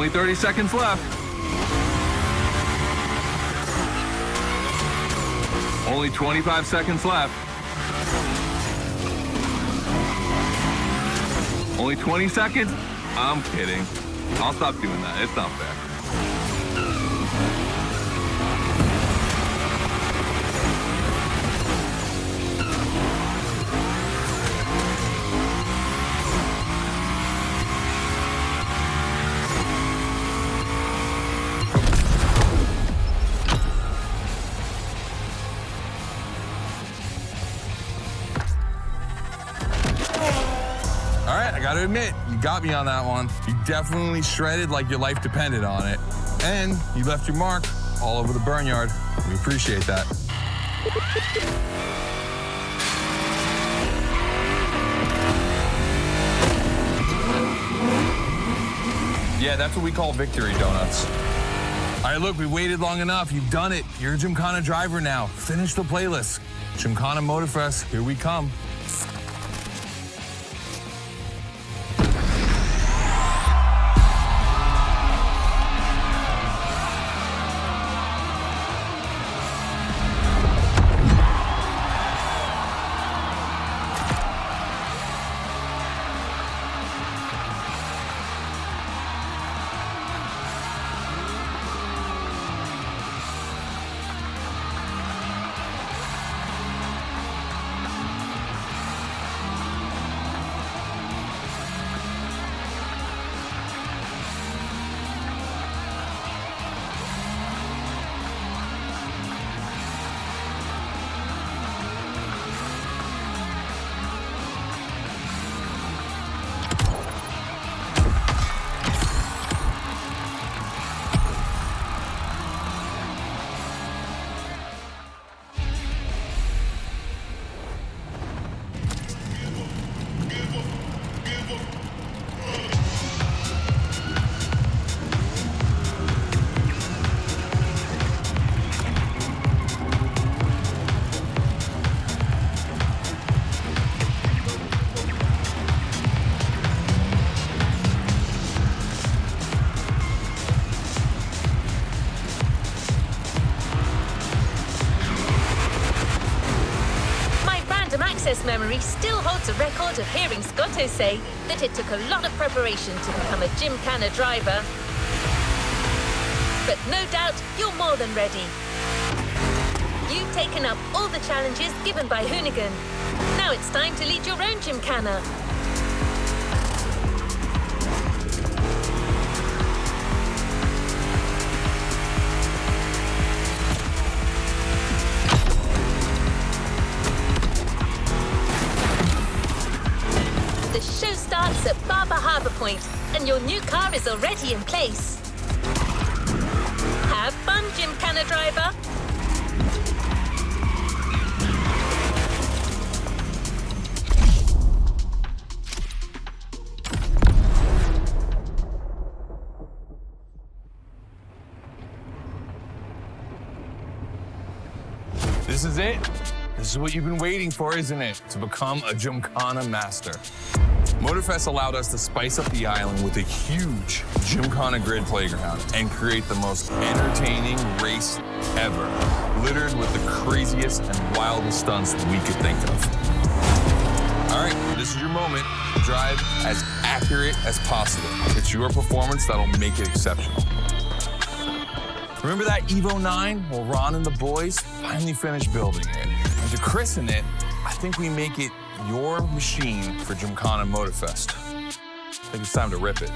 Only 30 seconds left. Only 25 seconds left. Only 20 seconds? I'm kidding. I'll stop doing that. It's not fair. I gotta admit, you got me on that one. You definitely shredded like your life depended on it. And you left your mark all over the barnyard. We appreciate that. Yeah, that's what we call victory, Donuts. All right, look, we waited long enough. You've done it. You're a Gymkhana driver now. Finish the playlist. Gymkhana MOTORFEST, here we come. Memory still holds a record of hearing Scotto say that it took a lot of preparation to become a Gymkhana driver. But no doubt you're more than ready. You've taken up all the challenges given by Hoonigan. Now it's time to lead your own Gymkhana. The show starts at Barber Harbour Point, and your new car is already in place. Have fun, Gymkhana driver. This is it. This is what you've been waiting for, isn't it? To become a Gymkhana master. MOTORFEST allowed us to spice up the island with a huge Gymkhana grid playground and create the most entertaining race ever, littered with the craziest and wildest stunts we could think of. All right, this is your moment. Drive as accurate as possible. It's your performance that'll make it exceptional. Remember that Evo 9? Well, Ron and the boys finally finished building it. And to christen it, I think we make it your machine for Gymkhana MOTORFEST. I think it's time to rip it.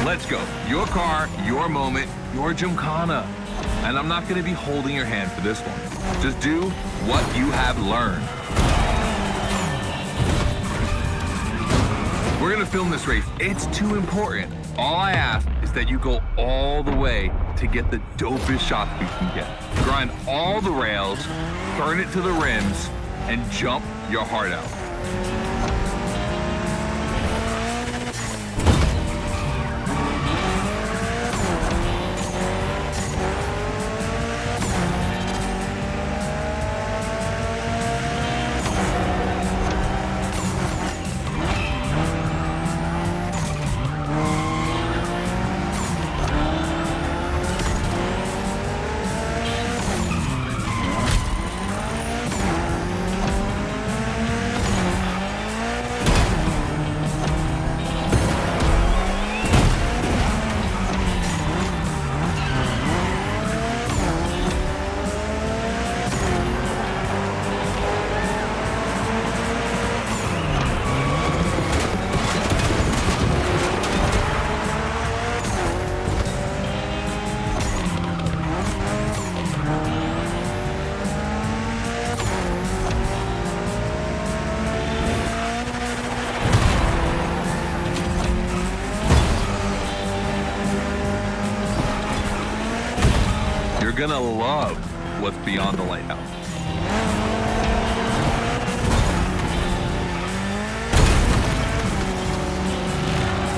Let's go. Your car, your moment, your Gymkhana. And I'm not gonna be holding your hand for this one. Just do what you have learned. We're gonna film this race. It's too important. All I ask is that you go all the way to get the dopest shots we can get. Grind all the rails, burn it to the rims, and jump your heart out. You're gonna love what's beyond the lighthouse.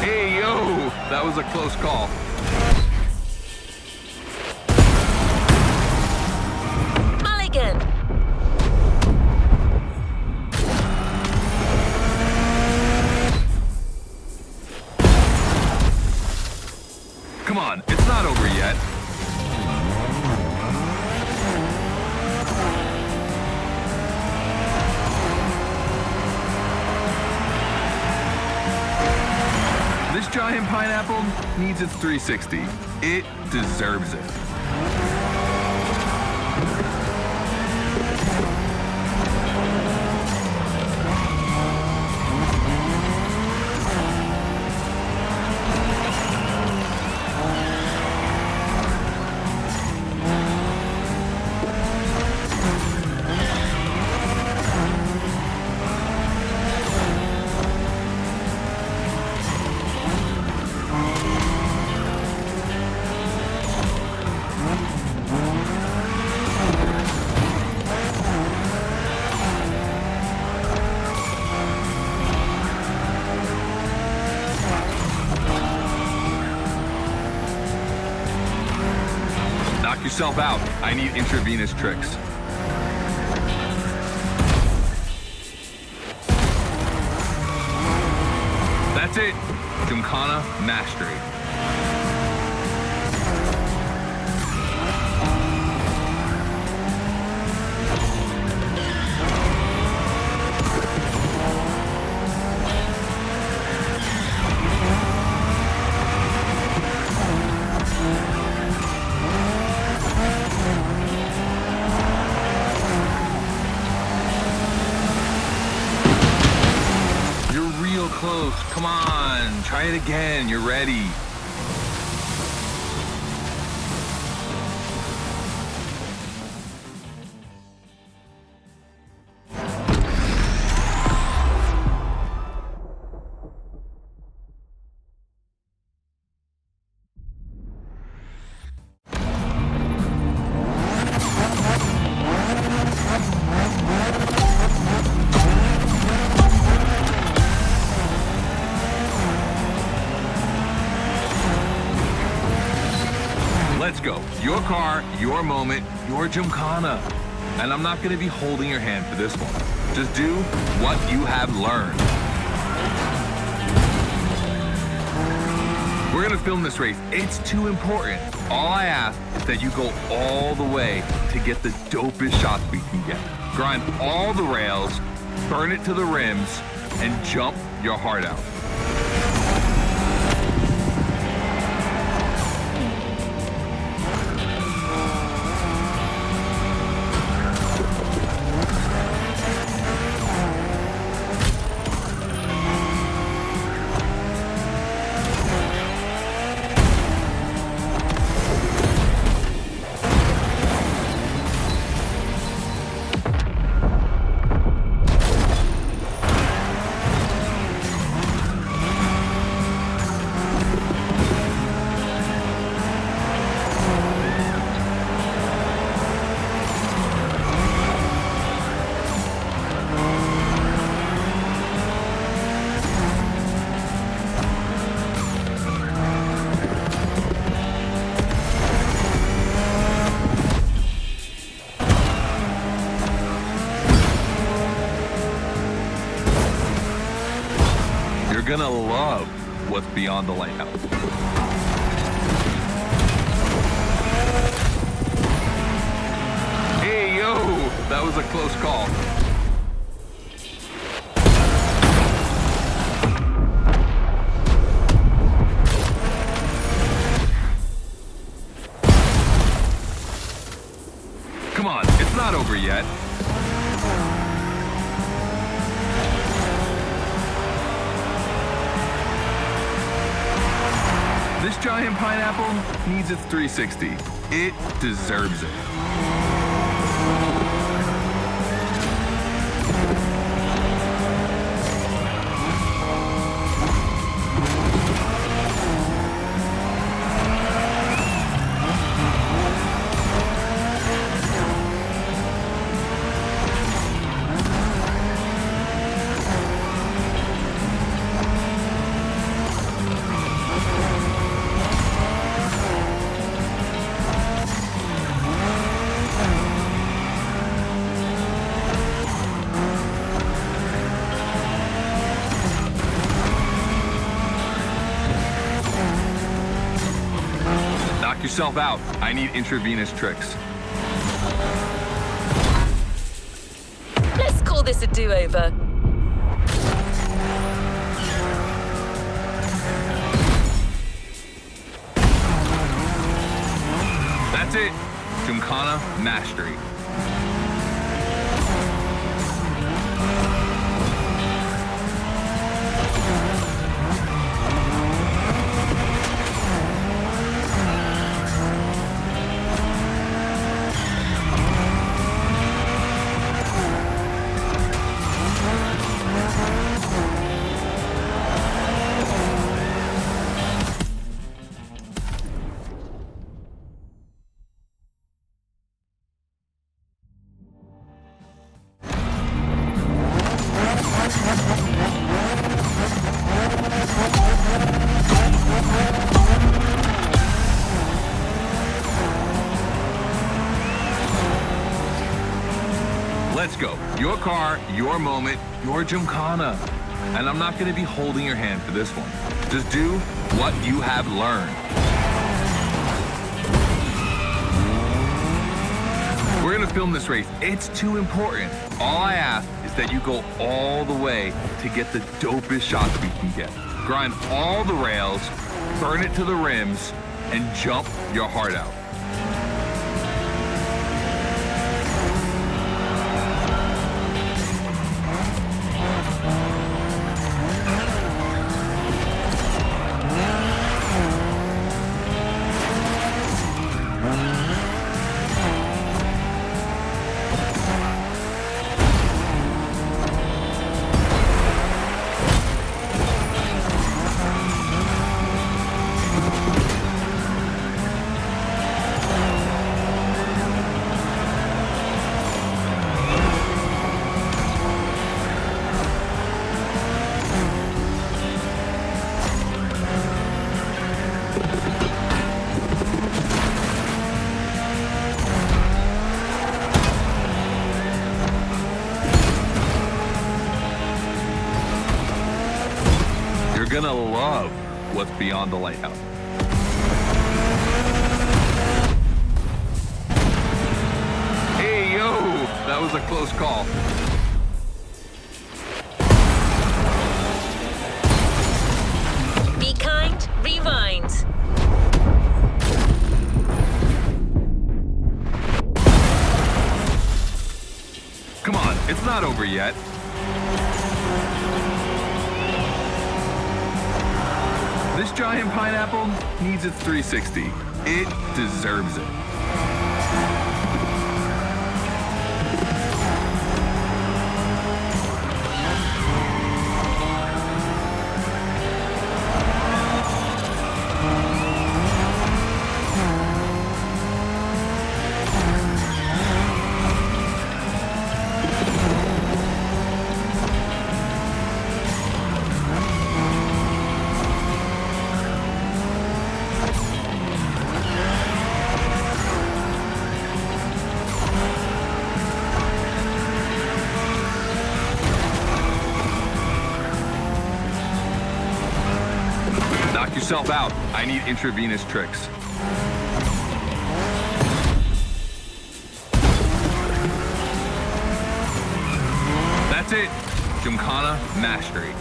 Hey, yo, that was a close call. Mulligan! Come on, it's not over yet. This giant pineapple needs its 360. It deserves it. Knock yourself out. I need intravenous tricks. That's it. Gymkhana mastery. Close. Come on, try it again. You're ready. Let's go. Your car, your moment, your Gymkhana. And I'm not going to be holding your hand for this one. Just do what you have learned. We're going to film this race. It's too important. All I ask is that you go all the way to get the dopest shots we can get. Grind all the rails, burn it to the rims, and jump your heart out. gonna love what's beyond the lighthouse. Hey, yo, that was a close call. Come on, it's not over yet. This giant pineapple needs its 360. It deserves it. Knock yourself out. I need intravenous tricks. Let's call this a do-over. That's it. Gymkhana mastery. Let's go. Your car, your moment, your Gymkhana. And I'm not going to be holding your hand for this one. Just do what you have learned. We're going to film this race. It's too important. All I ask is that you go all the way to get the dopest shots we can get. Grind all the rails, burn it to the rims, and jump your heart out. You're gonna love what's beyond the lighthouse. Hey, yo, that was a close call. Be kind, rewind. Come on, it's not over yet. This giant pineapple needs its 360. It deserves it. yourself out. I need intravenous tricks. That's it. Gymkhana mastery.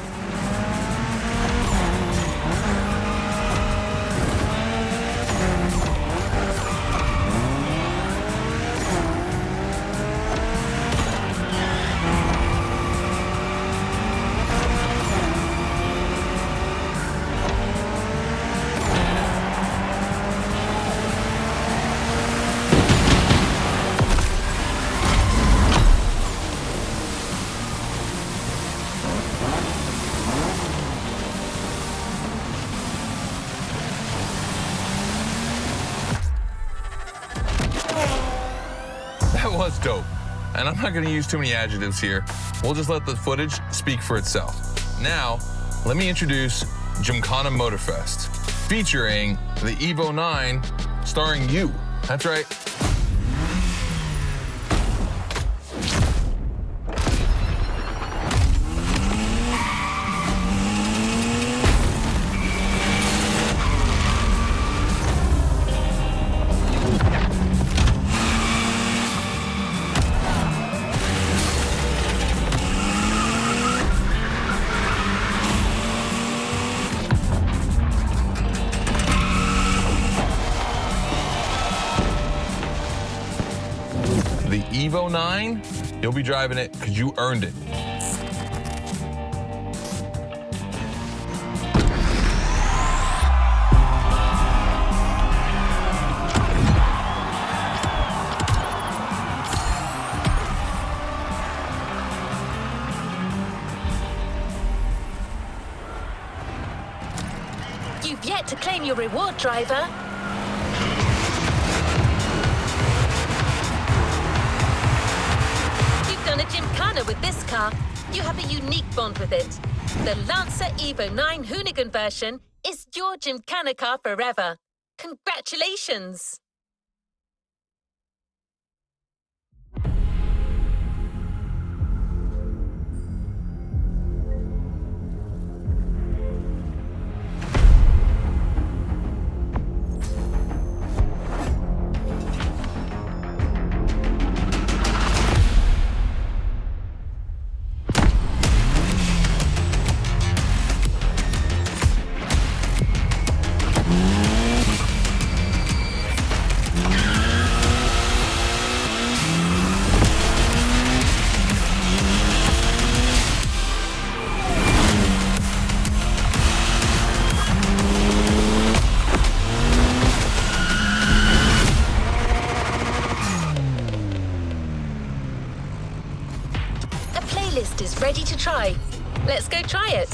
That was dope. And I'm not gonna use too many adjectives here. We'll just let the footage speak for itself. Now, let me introduce Gymkhana MOTORFEST, featuring the Evo 9, starring you. That's right. The Evo 9, you'll be driving it because you earned it. You've yet to claim your reward, driver. Done a Gymkhana with this car, you have a unique bond with it. The Lancer Evo 9 Hoonigan version is your Gymkhana car forever. Congratulations! Playlist is ready to try. Let's go try it.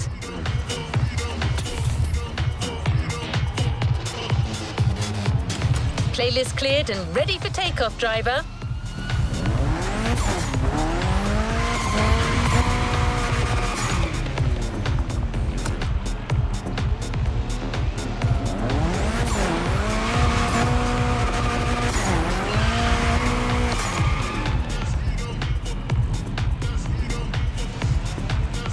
Playlist cleared and ready for takeoff, driver.